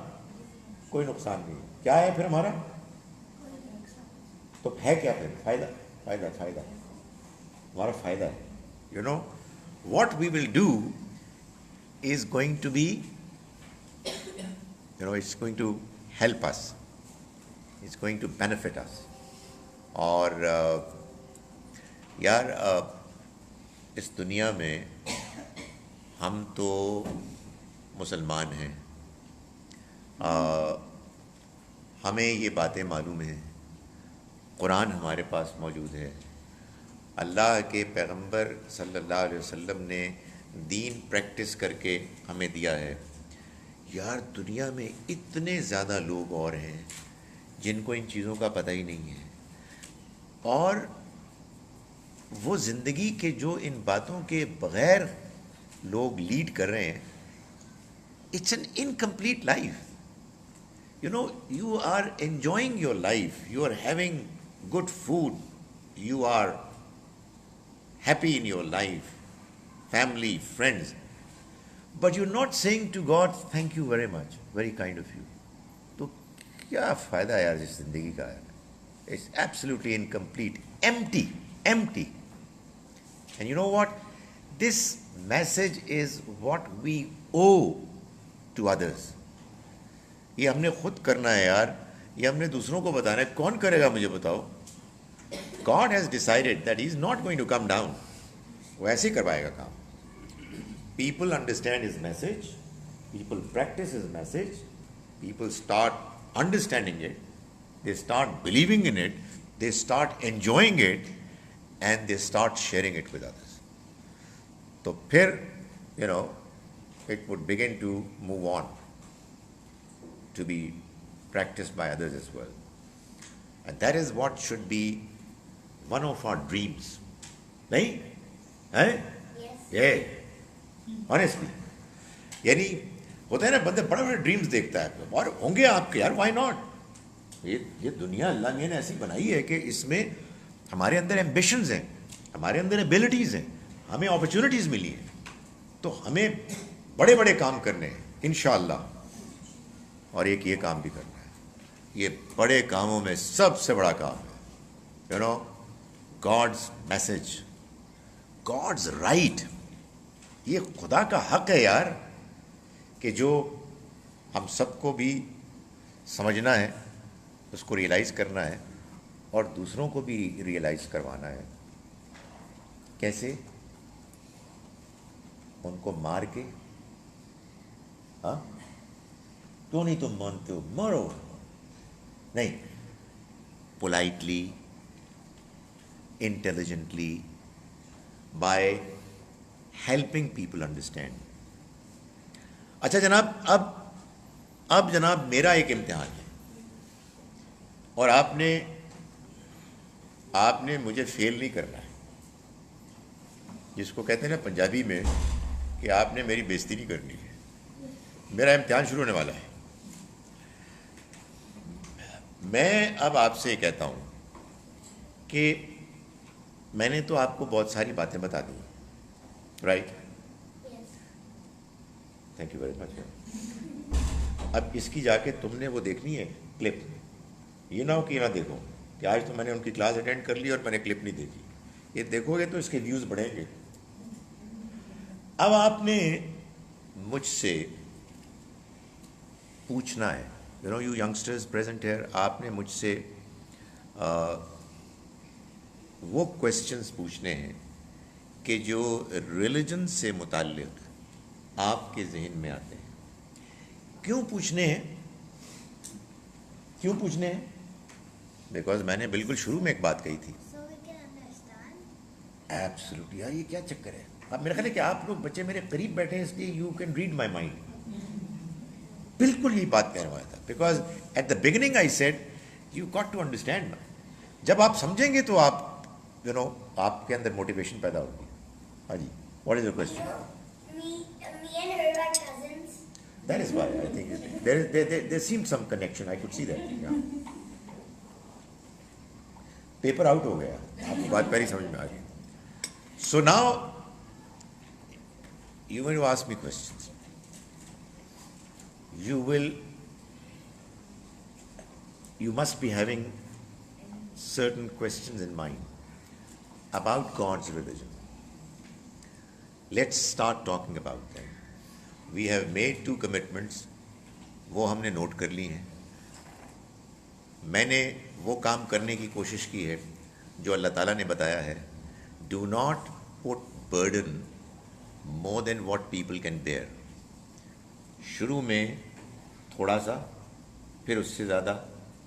کوئی نقصان نہیں. کیا ہے پھر ہمارا, تو ہے کیا پھر؟ فائدہ, فائدہ, فائدہ, ہمارا فائدہ ہے. You know what we will do is going to be, you know, it's going to help us, it's going to benefit us. اور یار اس دنیا میں ہم تو مسلمان ہیں, ہمیں یہ باتیں معلوم ہیں, قرآن ہمارے پاس موجود ہے, اللہ کے پیغمبر صلی اللہ علیہ وسلم نے دین پریکٹس کر کے ہمیں دیا ہے. یار دنیا میں اتنے زیادہ لوگ اور ہیں جن کو ان چیزوں کا پتہ ہی نہیں ہے, اور وہ زندگی کے جو ان باتوں کے بغیر لوگ لیڈ کر رہے ہیں, it's an incomplete life. You know you are enjoying your life, you are having good food, you are happy in your life, family, friends, but you're not saying to God, thank you very much, very kind of you. تو کیا فائدہ ہے یار اس زندگی کا؟ It's absolutely incomplete, empty. And you know what? This message is what we owe to others. یہ ہم نے خود کرنا ہے یار, یہ ہم نے دوسروں کو بتانا ہے. کون کرے گا مجھے بتاؤ؟ God has decided that he is not going to come down. وہ ایسے ہی کروائے گا کام. People understand his message, people practice his message, people start understanding it, they start believing in it, they start enjoying it, and they start sharing it with others. تو پھر you know it would begin to move on to be practiced by others as well. And that is what should be one of our dreams. نہیں ہیں؟ یہ آنیسٹلی یعنی ہوتا ہے نا, بندے بڑے بڑے ڈریمز دیکھتا ہے, اور ہوں گے آپ کے یار, وائی ناٹ, یہ دنیا اللہ میاں نے ایسی بنائی ہے کہ اس میں ہمارے اندر ایمبیشنز ہیں, ہمارے اندر ایبلٹیز ہیں, ہمیں اپرچونٹیز ملی ہیں, تو ہمیں بڑے بڑے کام کرنے ہیں انشاءاللہ. اور ایک یہ کام بھی کرنا ہے. یہ بڑے کاموں میں سب سے بڑا کام ہے, you know, God's message, God's right. یہ خدا کا حق ہے یار, کہ جو ہم سب کو بھی سمجھنا ہے, اس کو ریئلائز کرنا ہے, اور دوسروں کو بھی ریئلائز کروانا ہے. کیسے؟ ان کو مار کے. ہاں, کیوں نہیں تم مانتے ہو؟ مارو. نہیں, politely, intelligently, by helping people understand. اچھا جناب, اب جناب میرا ایک امتحان ہے, اور آپ نے مجھے فیل نہیں کرنا ہے, جس کو کہتے ہیں نا پنجابی میں کہ آپ نے میری بےزتی نہیں کرنی ہے. میرا امتحان شروع ہونے والا ہے. میں اب آپ سے کہتا ہوں کہ میں نے تو آپ کو بہت ساری باتیں بتا دی, right? Thank you very much. اب اس کی جا کے تم نے وہ دیکھنی ہے کلپ. یہ نہ ہو کہ نہ دیکھو کہ آج تو میں نے ان کی کلاس اٹینڈ کر لی اور میں نے کلپ نہیں دیکھی. یہ دیکھو گے تو اس کے ویوز بڑھیں گے. اب آپ نے مجھ سے پوچھنا ہے, you know, you youngsters present here, آپ نے مجھ سے وہ کویسچنز پوچھنے ہیں کہ جو ریلیجن سے متعلق آپ کے ذہن میں آتے ہیں. کیوں پوچھنے ہیں؟ کیوں پوچھنے ہیں؟ بیکاز میں نے بالکل شروع میں ایک بات کہی تھی. So we can understand. Absolutely. یار یہ کیا چکر ہے؟ اب میرا خیال ہے کہ آپ لوگ بچے میرے قریب بیٹھے ہیں, اس لیے you can read my mind. بالکل یہی بات کہنے والا تھا, because at the beginning I said you got to understand. جب آپ سمجھیں گے تو آپ, یو نو, آپ کے اندر موٹیویشن پیدا ہوگی. ہاں جی, what is your question? Me and her are cousins. That is why I think there seemed some connection. I could see that. Yeah. Paper out ہو گیا, آپ کو بات پہلی سمجھ میں آ گئی. So now you will ask me questions. You must be having certain questions in mind about God's religion. Let's start talking about them. We have made 2 commitments. وہ ہم نے نوٹ کر لی ہیں. میں نے وہ کام کرنے کی کوشش کی ہے جو اللہ تعالیٰ نے بتایا ہے. Do not put burden more than what people can bear. شروع میں تھوڑا سا, پھر اس سے زیادہ,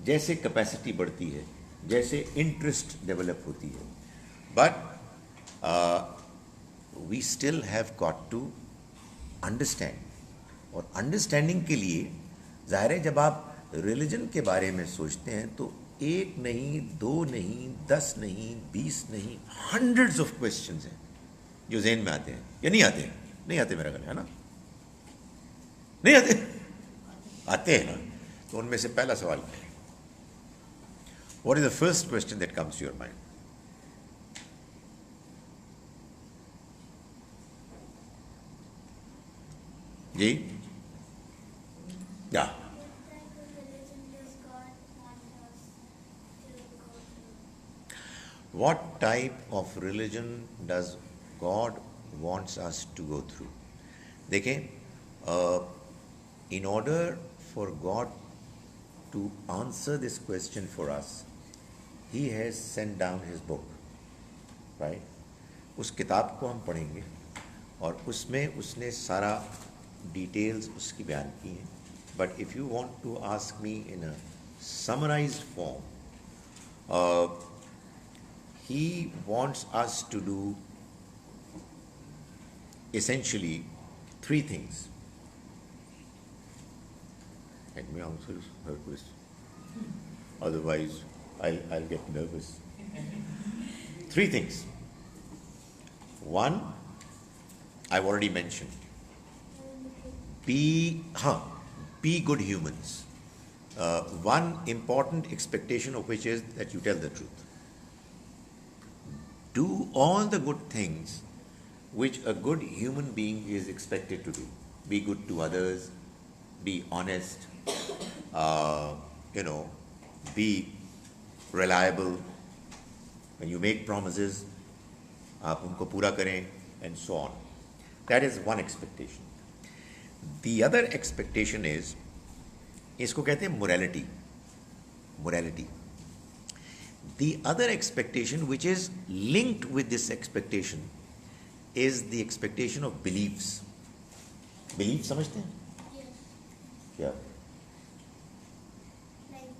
جیسے کیپیسٹی بڑھتی ہے, جیسے انٹرسٹ ڈیولپ ہوتی ہے. But we still have got to understand. اور انڈرسٹینڈنگ کے لیے ظاہر ہے جب آپ ریلیجن کے بارے میں سوچتے ہیں تو 1 نہیں, 2 نہیں, 10 نہیں, 20 نہیں, ہنڈریڈز آف کویسچنز ہیں جو ذہن میں آتے ہیں. یا نہیں آتے؟ نہیں آتے میرا خیال ہے نا, نہیں آتے؟ آتے ہیں نا. تو ان میں سے پہلا سوال کیا ہے؟ What is the first question that comes to your mind? جی, یا What type of What type of religion does God want us to go through? religion does God wants us to go through? دیکھیں, in order for God to answer this question for us, He has sent down His book, right? اس کتاب کو ہم پڑھیں گے اور اس میں اس نے سارا ڈیٹیلز اس کی بیان کی ہیں. But if you want to ask me in a summarized form, He wants us to do essentially 3 things. Let me answer her question. Otherwise, I'll get nervous. 3 things. 1, I've already mentioned. Be good humans. one important expectation of which is that you tell the truth. Do all the good things which a good human being is expected to do. Be good to others, be honest, be reliable. When you make promises, آپ ان کو پورا کریں, and so on. That is one expectation. The other expectation is, اس کو کہتے ہیں morality. Morality. The other expectation which is linked with this expectation is the expectation of beliefs. Belief سمجھتے ہیں Yes. کیا؟ Like,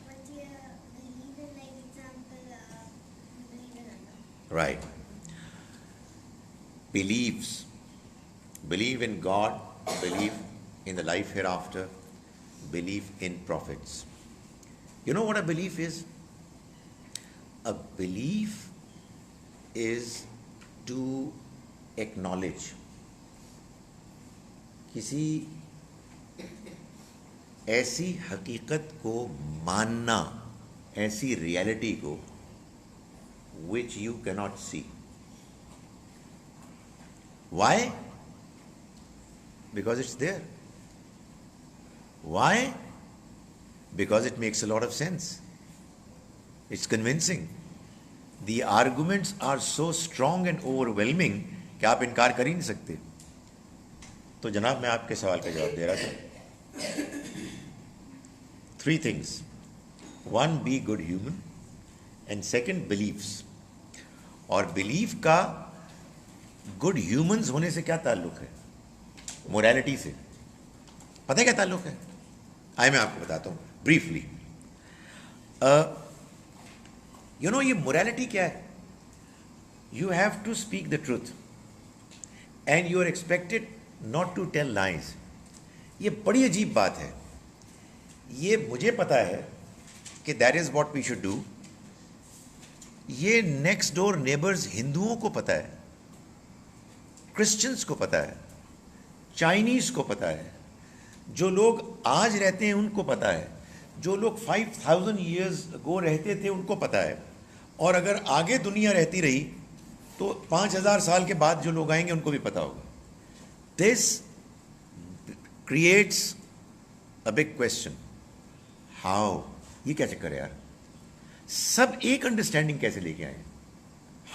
what do you believe in? Like, example, you believe in Allah. Right. Beliefs. Believe in God, believe in the life hereafter, believe in prophets. You know what a belief is? A belief is to acknowledge کسی ایسی حقیقت کو ماننا, ایسی ریالٹی کو which you cannot see. Why? Because it's there. Why? Because it makes a lot of sense. It's convincing. The arguments are so strong and overwhelming کہ آپ انکار کر ہی نہیں سکتے. تو جناب میں آپ کے سوال کا جواب دے رہا تھا. 3 things. 1, be good human. And second, beliefs. اور بلیف کا گڈ ہیومنز ہونے سے کیا تعلق ہے؟ مورالٹی سے. پتہ ہے کیا تعلق ہے؟ میں آپ کو بتاتا ہوں بریفلی. یہ مورالٹی کیا ہے؟ You have to speak the truth and you are expected not to tell lies. یہ بڑی عجیب بات ہے. یہ مجھے پتا ہے کہ that is what we should do. یہ نیکسٹ ڈور نیبرز ہندوؤں کو پتا ہے, کرسچنس کو پتا ہے, چائنیز کو پتا ہے, جو لوگ آج رہتے ہیں ان کو پتا ہے, جو لوگ 5000 ایئرز اگو رہتے تھے ان کو پتا ہے, اور اگر آگے دنیا رہتی رہی تو 5000 سال کے بعد جو لوگ آئیں گے ان کو بھی پتا ہوگا. This creates a big question. How? یہ کیا چکر ہے یار؟ سب ایک انڈرسٹینڈنگ کیسے لے کے آئے؟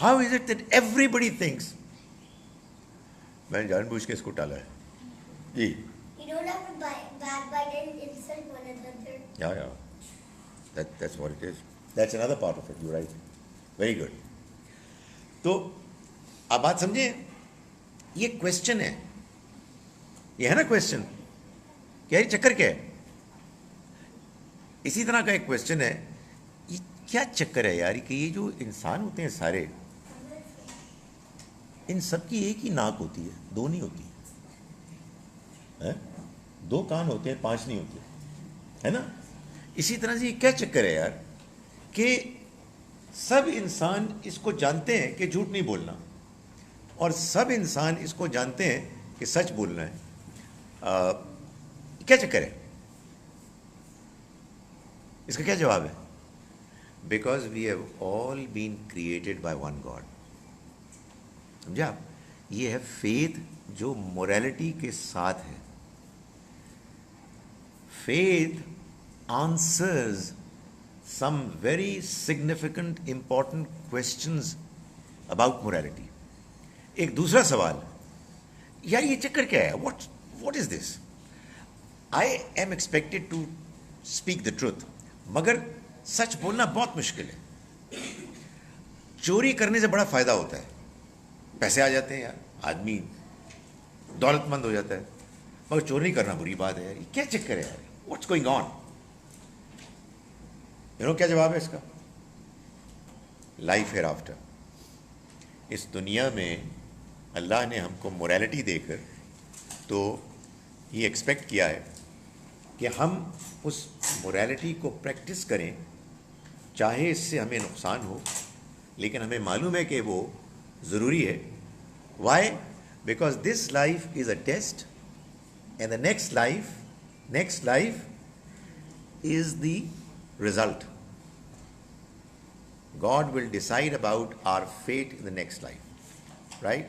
How is it that everybody thinks. میں نے جان بوجھ کے اس کو ٹالا ہے. جی You don't have to backbite and insult one another. yeah. That's what it is. That's another part of it. You're right. Very good. تو آپ بات سمجھیں, یہ کوشچن ہے, یہ ہے نا کوشچن, کیا یہ چکر کیا ہے؟ اسی طرح کا ایک کوشچن ہے, یہ کیا چکر ہے یار کہ یہ جو انسان ہوتے ہیں سارے, ان سب کی ایک ہی ناک ہوتی ہے, 2 نہیں ہوتی ہے, 2 کان ہوتے ہیں, 5 نہیں ہوتے, ہے نا؟ اسی طرح سے یہ کیا چکر ہے یار کہ سب انسان اس کو جانتے ہیں کہ جھوٹ نہیں بولنا, اور سب انسان اس کو جانتے ہیں کہ سچ بولنا ہے. کیا چکر ہے؟ اس کا کیا جواب ہے؟ Because we have all been created by one God. سمجھا آپ؟ یہ ہے فیتھ جو مورالٹی کے ساتھ ہے. Faith answers some very significant important questions about morality. ایک دوسرا سوال, یار یہ چکر کیا ہے؟ What is this? I am expected to speak the truth, مگر سچ بولنا بہت مشکل ہے. چوری کرنے سے بڑا فائدہ ہوتا ہے, پیسے آ جاتے ہیں یار, آدمی دولت مند ہو جاتا ہے, مگر چوری کرنا بری بات ہے یار. یہ کیا چکر ہے یار؟ What's going on? کیا جواب ہے اس کا؟ Life hair after. اس دنیا میں اللہ نے ہم کو مورالٹی دے کر تو یہ ایکسپیکٹ کیا ہے کہ ہم اس مورالٹی کو پریکٹس کریں, چاہے اس سے ہمیں نقصان ہو, لیکن ہمیں معلوم ہے کہ وہ ضروری ہے. Why? Because this life is a test, and the next life is the result. God will decide about our fate in the next life, right?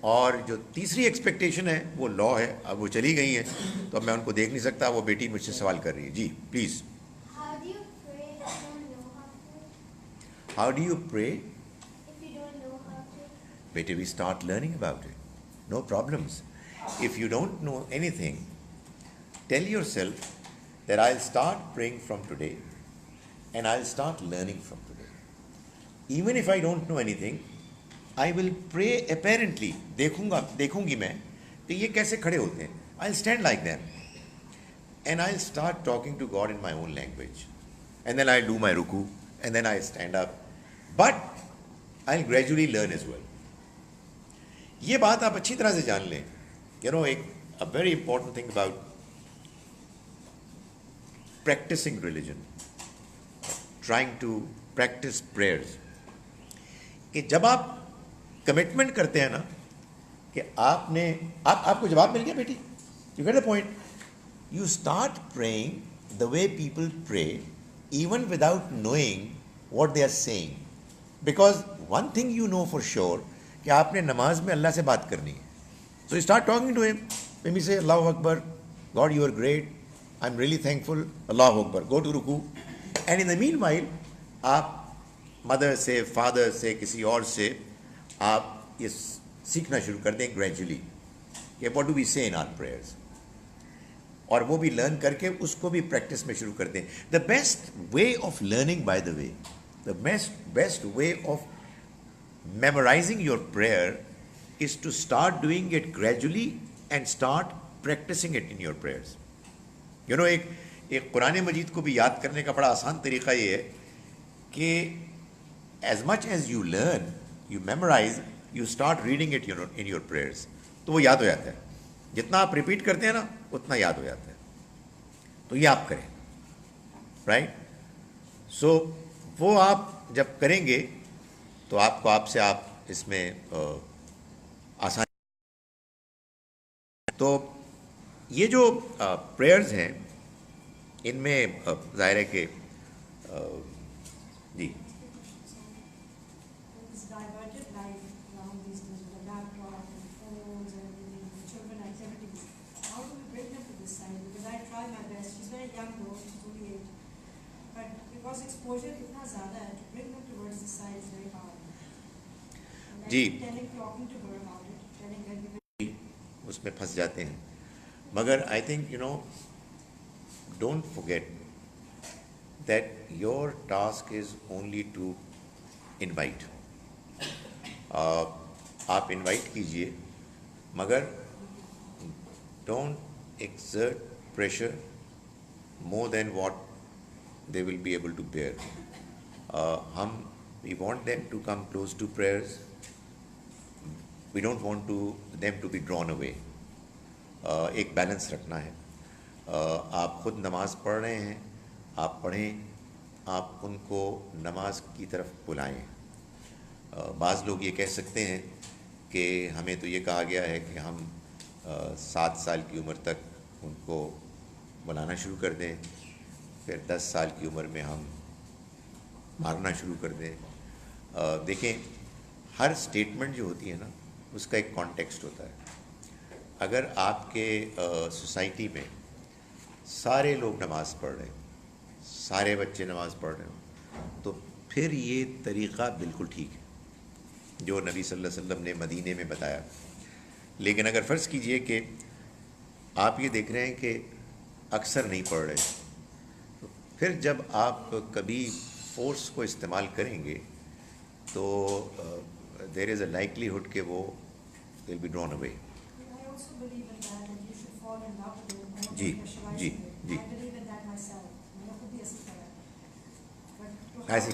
اور جو تیسری ایکسپیکٹیشن ہے وہ لا ہے. اب وہ چلی گئی ہیں تو اب میں ان کو دیکھ نہیں سکتا. وہ بیٹی مجھ سے سوال کر رہی ہے. جی please. How do you pray if you don't know how to? How do you pray? If you don't know how to? Better we start learning about it. No problems. If you don't know anything, tell yourself that I'll start praying from today and I'll start learning from today. Even if I don't know anything, I will pray apparently. دیکھوں گی میں کہ یہ کیسے کھڑے ہوتے ہیں. I'll stand like them and I'll start talking to God in my own language. And then I'll do my ruku and then I stand up. But I'll gradually learn as well. یہ بات آپ اچھی طرح سے جان لیں. ایک a very important thing about practicing religion, trying to practice prayers, کہ جب آپ کمٹمنٹ کرتے ہیں نا کہ آپ نے آپ کو جواب مل گیا بیٹی, you get the point. You start praying the way people pray even without knowing what they are saying, because one thing you know for sure کہ آپ نے نماز میں اللہ سے بات کرنی ہے. So you start talking to him. Maybe say Allahu Akbar, God you are great, I'm really thankful, Allahu Akbar, go to ruku. And in the meanwhile آپ مدر سے, فادر سے, کسی اور سے آپ یہ سیکھنا شروع کر دیں گریجولی کہ what do we say in our prayers, اور وہ بھی لرن کر کے اس کو بھی پریکٹس میں شروع کر دیں. The best way of learning, by the way, the best way of memorizing your prayer is to start doing it gradually and start practicing it in your prayers. ایک قرآن مجید کو بھی یاد کرنے کا بڑا آسان طریقہ یہ ہے کہ as much as you learn, you memorize, you start reading it in your prayers. تو وہ یاد ہو جاتا ہے. جتنا آپ ریپیٹ کرتے ہیں نا اتنا یاد ہو جاتا ہے. تو یہ آپ کریں, رائٹ. سو وہ آپ جب کریں گے تو آپ سے آپ اس میں آسانی. تو یہ جو پریئرز ہیں ان میں ظاہر ہے کہ جی جی اس میں پھنس جاتے ہیں. مگر I think don't forget that your task is only to invite. آپ انوائٹ کیجئے مگر don't exert pressure more than what they will be able to bear. We want them to come close to prayers. We don't want them to be drawn away. ایک بیلنس رکھنا ہے. آپ خود نماز پڑھ رہے ہیں, آپ پڑھیں, آپ ان کو نماز کی طرف بلائیں. بعض لوگ یہ کہہ سکتے ہیں کہ ہمیں تو یہ کہا گیا ہے کہ ہم 7 سال کی عمر تک ان کو بلانا شروع کر دیں, پھر 10 سال کی عمر میں ہم مارنا شروع کر دیں. دیکھیں ہر اسٹیٹمنٹ جو ہوتی ہے نا اس کا ایک کانٹیکسٹ ہوتا ہے. اگر آپ کے سوسائٹی میں سارے لوگ نماز پڑھ رہے ہیں, سارے بچے نماز پڑھ رہے ہوں, تو پھر یہ طریقہ بالکل ٹھیک ہے جو نبی صلی اللہ علیہ وسلم نے مدینے میں بتایا. لیکن اگر فرض کیجئے کہ آپ یہ دیکھ رہے ہیں کہ اکثر نہیں پڑھ رہے, تو پھر جب آپ کبھی فورس کو استعمال کریں گے تو دیر از اے لائکلیہڈ کہ وہ دے ول بی ڈرون اوے. جی جی جی ایسی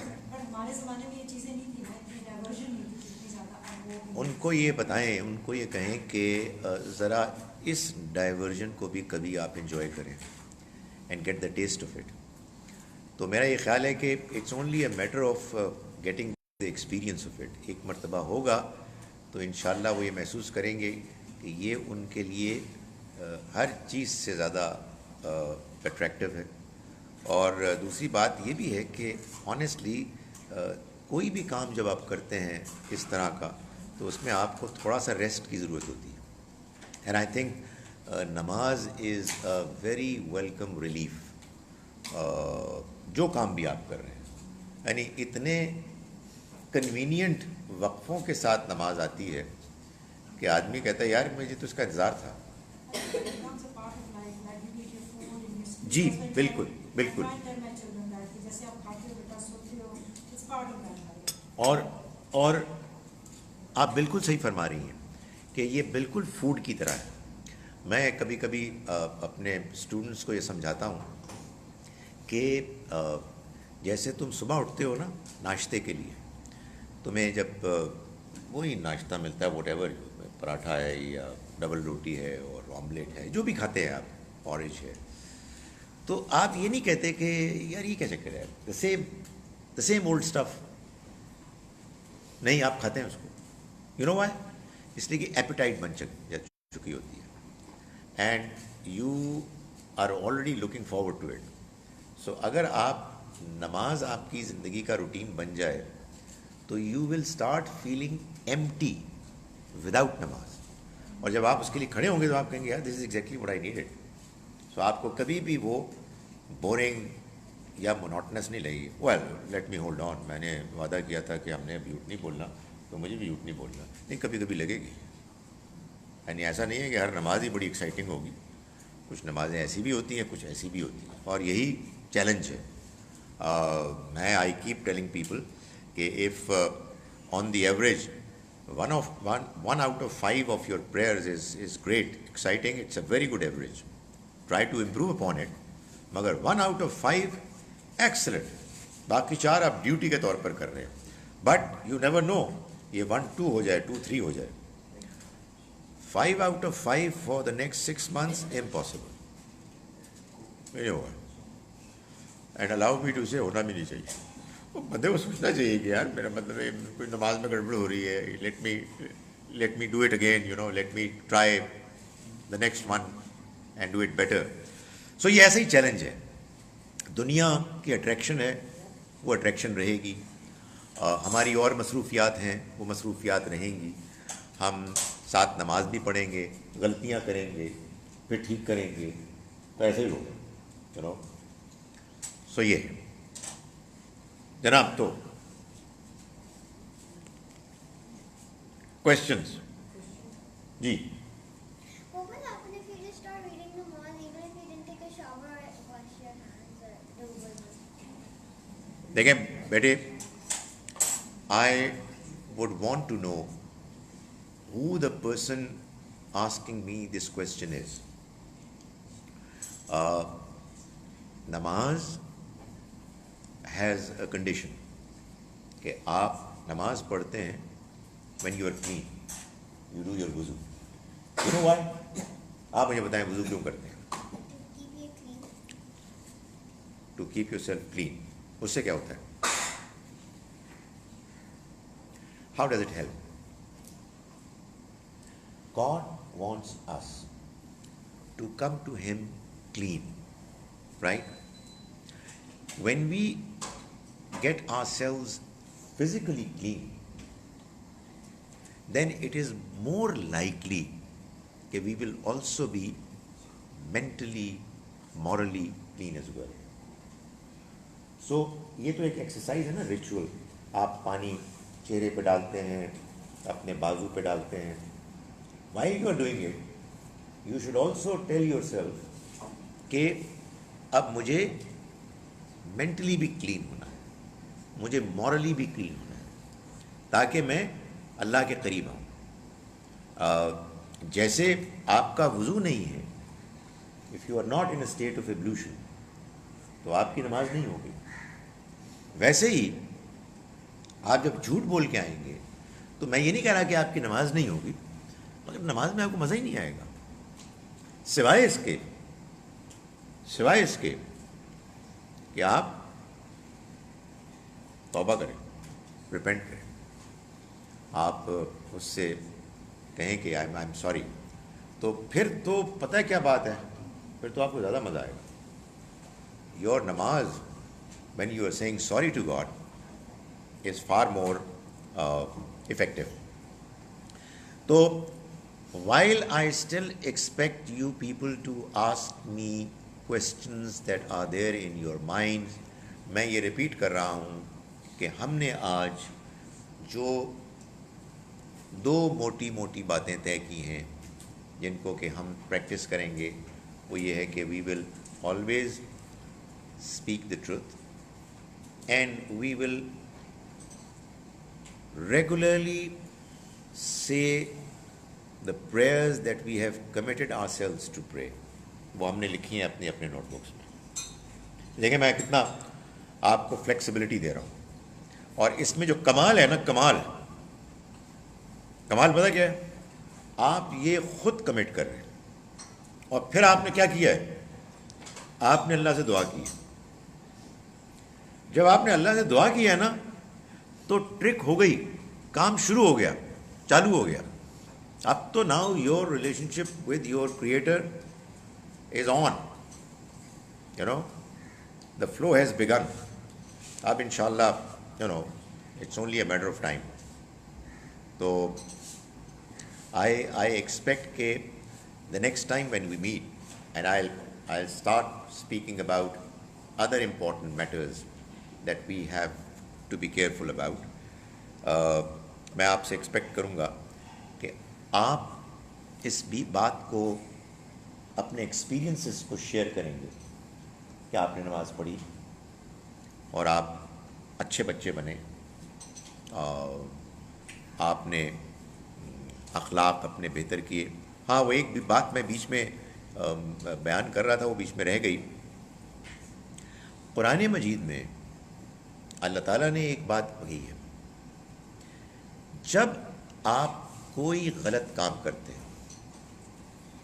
ان کو یہ بتائیں, ان کو یہ کہیں کہ ذرا اس ڈائیورژن کو بھی کبھی آپ انجوائے کریں and get the taste of it. تو میرا یہ خیال ہے کہ it's only a matter of getting the experience of it. ایک مرتبہ ہوگا تو انشاءاللہ وہ یہ محسوس کریں گے کہ یہ ان کے لیے ہر چیز سے زیادہ اٹریکٹیو ہے. اور دوسری بات یہ بھی ہے کہ آنیسٹلی کوئی بھی کام جب آپ کرتے ہیں اس طرح کا تو اس میں آپ کو تھوڑا سا ریسٹ کی ضرورت ہوتی ہے. اینڈ آئی تھنک نماز از اے ویری ویلکم ریلیف. جو کام بھی آپ کر رہے ہیں, یعنی اتنے کنوینئنٹ وقفوں کے ساتھ نماز آتی ہے کہ آدمی کہتا ہے یار مجھے تو اس کا انتظار تھا. جی بالکل بالکل. اور آپ بالکل صحیح فرما رہی ہیں کہ یہ بالکل فوڈ کی طرح ہے. میں کبھی کبھی اپنے اسٹوڈنٹس کو یہ سمجھاتا ہوں کہ جیسے تم صبح اٹھتے ہو نا ناشتے کے لیے, تمہیں جب وہی ناشتہ ملتا ہے واٹ ایور, پراٹھا ہے یا ڈبل روٹی ہے اور آملیٹ ہے, جو بھی کھاتے ہیں آپ, پورج ہے, تو آپ یہ نہیں کہتے کہ یار یہ کیا چکر ہے, دا سیم اولڈ اسٹف. نہیں, آپ کھاتے ہیں اس کو. You know Y? اس لیے کہ ایپیٹائٹ بن چکی ہوتی ہے and you are already looking forward to it. So اگر آپ نماز آپ کی زندگی کا روٹین بن جائے تو you will start feeling empty without نماز. اور جب آپ اس کے لیے کھڑے ہوں گے تو آپ کہیں گے یار this is exactly what I needed. So آپ کو کبھی بھی وہ بورنگ یا مونوٹنس نہیں لگے گی. Well let me hold on, میں نے وعدہ کیا تھا کہ ہم نے جھوٹ نہیں بولنا تو مجھے بھی جھوٹ نہیں بولنا. نہیں, کبھی کبھی لگے گی. یعنی ایسا نہیں ہے کہ ہر نماز ہی بڑی ایکسائٹنگ ہوگی. کچھ نمازیں ایسی بھی ہوتی ہیں, کچھ ایسی بھی ہوتی ہیں, اور یہی چیلنج ہے. میں آئی کیپ ٹیلنگ پیپل کہ if on the average one out of 5 of your prayers is great, exciting, it's a very good average. Try to improve upon it. مگر 1 out of 5 excellent. باقی 4 آپ ڈیوٹی کے طور پر کر رہے ہیں. بٹ یو نیور نو, یہ 1, 2 ہو جائے, 2, 3 ہو جائے. 5 out of 5 for the next 6 months, impossible. نہیں ہوگا. اینڈ الاؤ می ٹو سے ہونا بھی نہیں چاہیے. بندے کو سوچنا چاہیے کہ یار میرا مطلب ہے کوئی نماز میں گڑبڑ ہو رہی ہے, let me do it again, you know, let me try the next one and do it better. So یہ ایسا ہی چیلنج ہے. دنیا کی اٹریکشن ہے, وہ اٹریکشن رہے گی. ہماری اور مصروفیات ہیں, وہ مصروفیات رہیں گی. ہم ساتھ نماز بھی پڑھیں گے, غلطیاں کریں گے, پھر ٹھیک کریں گے, تو ایسے ہی ہوگا, یو نو. سو یہ ہے جناب. تو کوشچنس جی. What will happen if you just start reading the Quran even if you didn't take a shower or wash your hands or do wudu? دیکھیں بیٹے, I would want to know who the person asking me this question is. نماز has a condition کہ آپ نماز پڑھتے ہیں when you are clean, you do your wuzu. You know why? آپ مجھے بتائیں وضو کیوں کرتے ہیں؟ To keep you clean. To keep yourself clean. اس سے کیا ہوتا ہے؟ How does it help? God wants us to come to Him clean, right? When we get ourselves physically clean, then it is more likely that we will also be mentally, morally clean as well. So یہ تو ایک ایکسرسائز ہے نا, ریچول. آپ پانی چہرے پہ ڈالتے ہیں, اپنے بازو پہ ڈالتے ہیں. While you are doing it, you should also tell yourself کہ اب مجھے مینٹلی بھی کلین ہونا ہے, مجھے مورلی بھی کلین ہونا ہے, تاکہ میں اللہ کے قریب آؤں. جیسے آپ کا وضو نہیں ہے, if you are not in a state of ablution, تو آپ کی نماز نہیں ہوگی. ویسے ہی آپ جب جھوٹ بول کے آئیں گے تو میں یہ نہیں کہہ رہا کہ آپ کی نماز نہیں ہوگی, مگر نماز میں آپ کو مزہ ہی نہیں آئے گا, سوائے اس کے کہ آپ توبہ کریں, ریپینٹ کریں, آپ اس سے کہیں کہ آئی ایم سوری. تو تو پھر تو پتہ ہے کیا بات ہے, پھر تو آپ کو زیادہ مزہ آئے گا. Your namaz, when you are saying sorry to God, is far more effective. So, while I still expect you people to ask me questions that are there in your minds, میں یہ ریپیٹ کر رہا ہوں کہ ہم نے آج جو دو موٹی موٹی باتیں طے کی ہیں جن کو کہ ہم پریکٹس کریں گے, وہ یہ ہے کہ we will always speak the truth, and we will regularly say the prayers that we have committed ourselves to pray. وہ ہم نے لکھی ہیں اپنی اپنے نوٹ بکس میں. دیکھیں میں کتنا آپ کو فلیکسیبلٹی دے رہا ہوں, اور اس میں جو کمال ہے نا, کمال پتہ کیا ہے, آپ یہ خود کمٹ کر رہے ہیں اور پھر آپ نے کیا کیا ہے, آپ نے اللہ سے دعا کی ہے. جب آپ نے اللہ سے دعا کی ہے نا تو ٹرک ہو گئی, کام شروع ہو گیا, چالو ہو گیا. اب تو now your relationship with your creator is on, you know, the flow has begun. اب انشاءاللہ you know it's only a matter of time. تو آئی ایکسپیکٹ کہ the next time when we meet, and I'll start speaking about other important matters that we have to be careful about. میں آپ سے ایکسپیکٹ کروں گا کہ آپ اس بھی بات کو, اپنے ایکسپیرینسز کو شیئر کریں گے کہ آپ نے نماز پڑھی اور آپ اچھے بچے بنے, آپ نے اخلاق اپنے بہتر کیے. ہاں, وہ ایک بھی بات میں بیچ میں بیان کر رہا تھا, وہ بیچ میں رہ گئی. قرآن مجید میں اللہ تعالیٰ نے ایک بات کہی ہے, جب آپ کوئی غلط کام کرتے ہیں,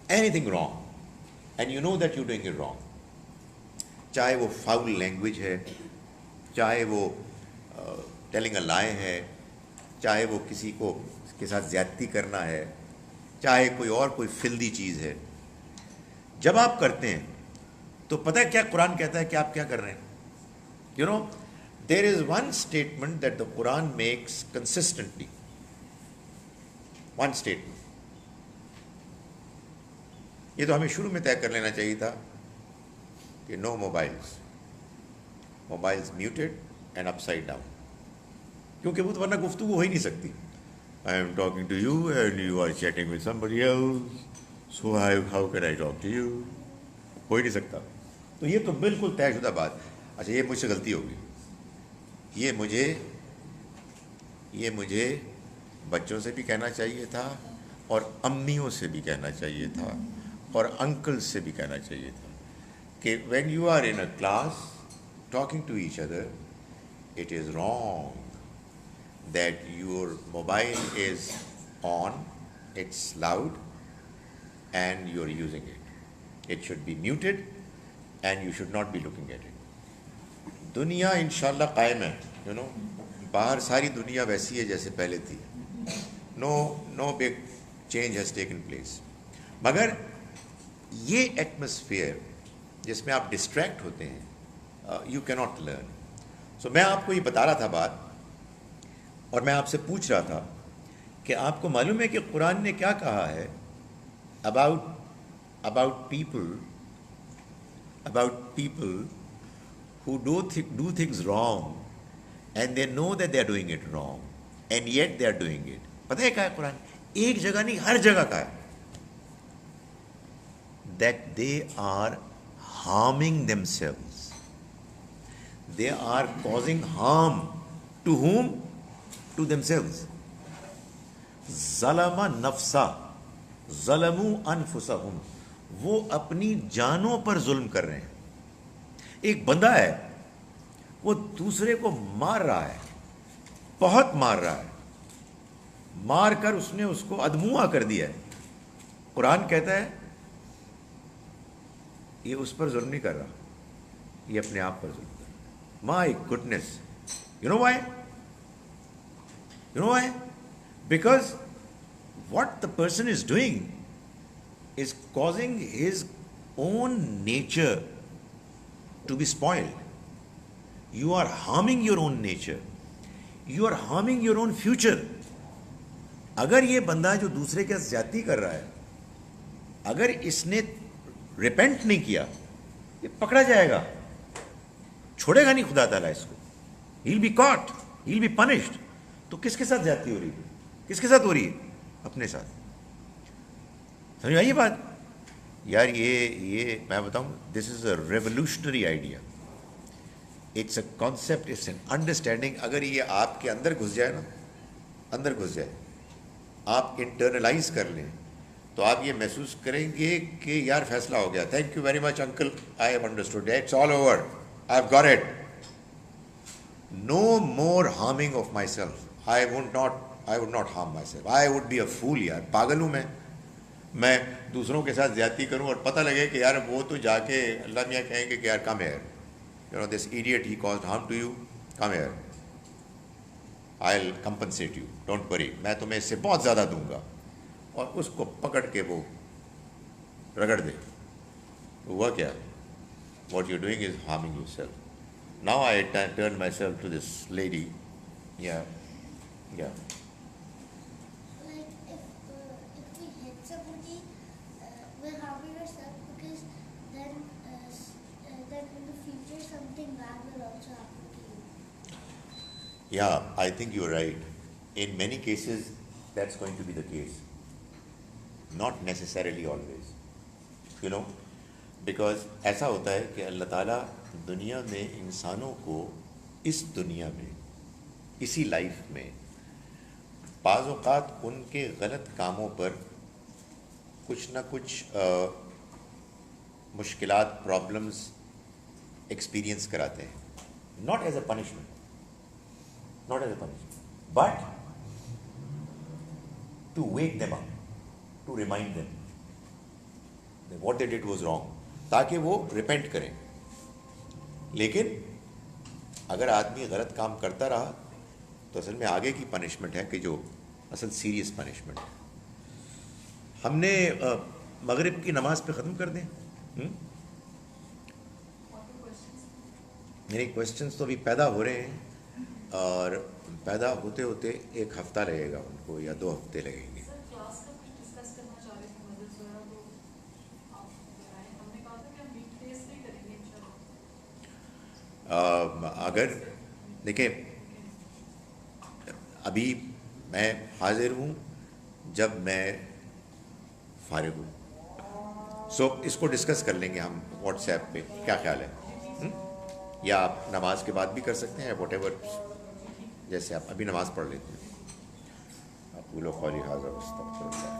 anything wrong, and you know that you doing it wrong, چاہے وہ فاؤل لینگویج ہے, چاہے وہ ٹیلنگ اے لائی ہے, چاہے وہ کسی کو کے ساتھ زیادتی کرنا ہے, چاہے کوئی فلدی چیز ہے, جب آپ کرتے ہیں تو پتہ ہے کیا قرآن کہتا ہے کہ آپ کیا کر رہے ہیں. You know, there is one statement that the Quran makes consistently, one statement. یہ تو ہمیں شروع میں طے کر لینا چاہیے تھا کہ no mobiles muted and upside down, کیونکہ وہ تو ورنہ گفتگو ہو ہی نہیں سکتی. I am talking to you and you are chatting with somebody else, so how can I talk to you? ہو ہی نہیں سکتا. تو یہ تو بالکل طے شدہ بات. اچھا, یہ مجھ سے غلطی ہوگی, یہ مجھے بچوں سے بھی کہنا چاہیے تھا, اور امیوں سے بھی کہنا چاہیے تھا, اور انکل سے بھی کہنا چاہیے تھا کہ when you are in a class talking to each other, it is wrong that your mobile is on, it's loud, and you're using it. It should be muted and you should not be looking at it. دنیا انشاءاللہ قائم ہے, you know, باہر ساری دنیا ویسی ہے جیسے پہلے تھی. No big change has taken place. مگر یہ ایٹماسفیئر جس میں آپ ڈسٹریکٹ ہوتے ہیں, you cannot learn. So میں آپ کو یہ بتا رہا تھا بات, اور میں آپ سے پوچھ رہا تھا کہ آپ کو معلوم ہے کہ قرآن نے کیا کہا ہے about people who do things wrong and they know that they are doing it wrong and yet they are doing it. پتہ ہے کیا ہے قرآن؟ ایک جگہ نہیں, ہر جگہ کا ہے, that they are harming themselves, they are causing harm to whom? To themselves. ظلم نفسا, ظلموا انفسہم, وہ اپنی جانوں پر ظلم کر رہے ہیں. ایک بندہ ہے, وہ دوسرے کو مار رہا ہے, بہت مار رہا ہے, مار کر اس نے اس کو ادموا کر دیا ہے. قرآن کہتا ہے یہ اس پر ظلم نہیں کر رہا, یہ اپنے آپ پر ظلم کر رہا. مائی goodness. You know why? Because what the person is doing is causing his own nature to be spoiled. You are harming your own nature. You are harming your own future. اگر یہ بندہ جو دوسرے کے زیادتی کر رہا ہے, اگر اس نے ریپینٹ نہیں کیا, یہ پکڑا جائے گا, چھوڑے گا نہیں خدا تعالیٰ اس کو. He'll be caught, he'll be punished. تو کس کے ساتھ زیادتی ہو رہی ہے؟ کس کے ساتھ ہو رہی ہے؟ اپنے ساتھ. سمجھ آئی یہ بات؟ یار یہ میں بتاؤں, this is a revolutionary idea. It's a concept, it's an understanding. اگر یہ آپ کے اندر گھس جائے نا, اندر گھس جائے, آپ انٹرنلائز کر لیں, تو آپ یہ محسوس کریں گے کہ یار فیصلہ ہو گیا. Thank you very much uncle, I have understood, it's all over, I have got it. No more harming of myself. I would not harm myself. I would be a fool. یار پاگل ہوں میں دوسروں کے ساتھ زیادتی کروں اور پتہ لگے کہ یار وہ تو جا کے اللہ میاں کہیں گے کہ یار come here, you know this idiot, he caused harm to you, come here, I'll compensate you, don't worry, میں تمہیں اس سے بہت زیادہ دوں گا. اور اس کو پکڑ کے وہ رگڑ دے. ہوا کیا؟ What you're doing is harming yourself. Now I turn myself to this lady. Yeah. Like if we hit somebody, we're harming ourselves, because then in the future something bad will also happen to you. Yeah, I think you're right. In many cases, that's going to be the case. Not necessarily always. You know, because ایسا ہوتا ہے کہ اللہ تعالیٰ دنیا میں انسانوں کو, اس دنیا میں, اسی لائف میں بعض اوقات ان کے غلط کاموں پر کچھ نہ کچھ مشکلات, پرابلمس ایکسپیرئنس کراتے ہیں. Not as a punishment, but to wake them up, to remind them what they did was wrong, تاکہ وہ ریپینٹ کریں. لیکن اگر آدمی غلط کام کرتا رہا تو اصل میں آگے کی پنشمنٹ ہے کہ جو اصل سیریس پنشمنٹ ہے. ہم نے مغرب کی نماز پہ ختم کر دیں. میرے کوشچنس تو ابھی پیدا ہو رہے ہیں, اور پیدا ہوتے ہوتے ایک ہفتہ لگے گا ان کو, یا 2 ہفتے لگیں گے. اگر دیکھیں, ابھی میں حاضر ہوں جب میں فارغ ہوں. سو اس کو ڈسکس کر لیں گے ہم واٹس ایپ پہ, کیا خیال ہے؟ یا آپ نماز کے بعد بھی کر سکتے ہیں, واٹ ایور, جیسے آپ ابھی نماز پڑھ لیتے ہیں. اقول قولی ھذا واستغفر اللہ.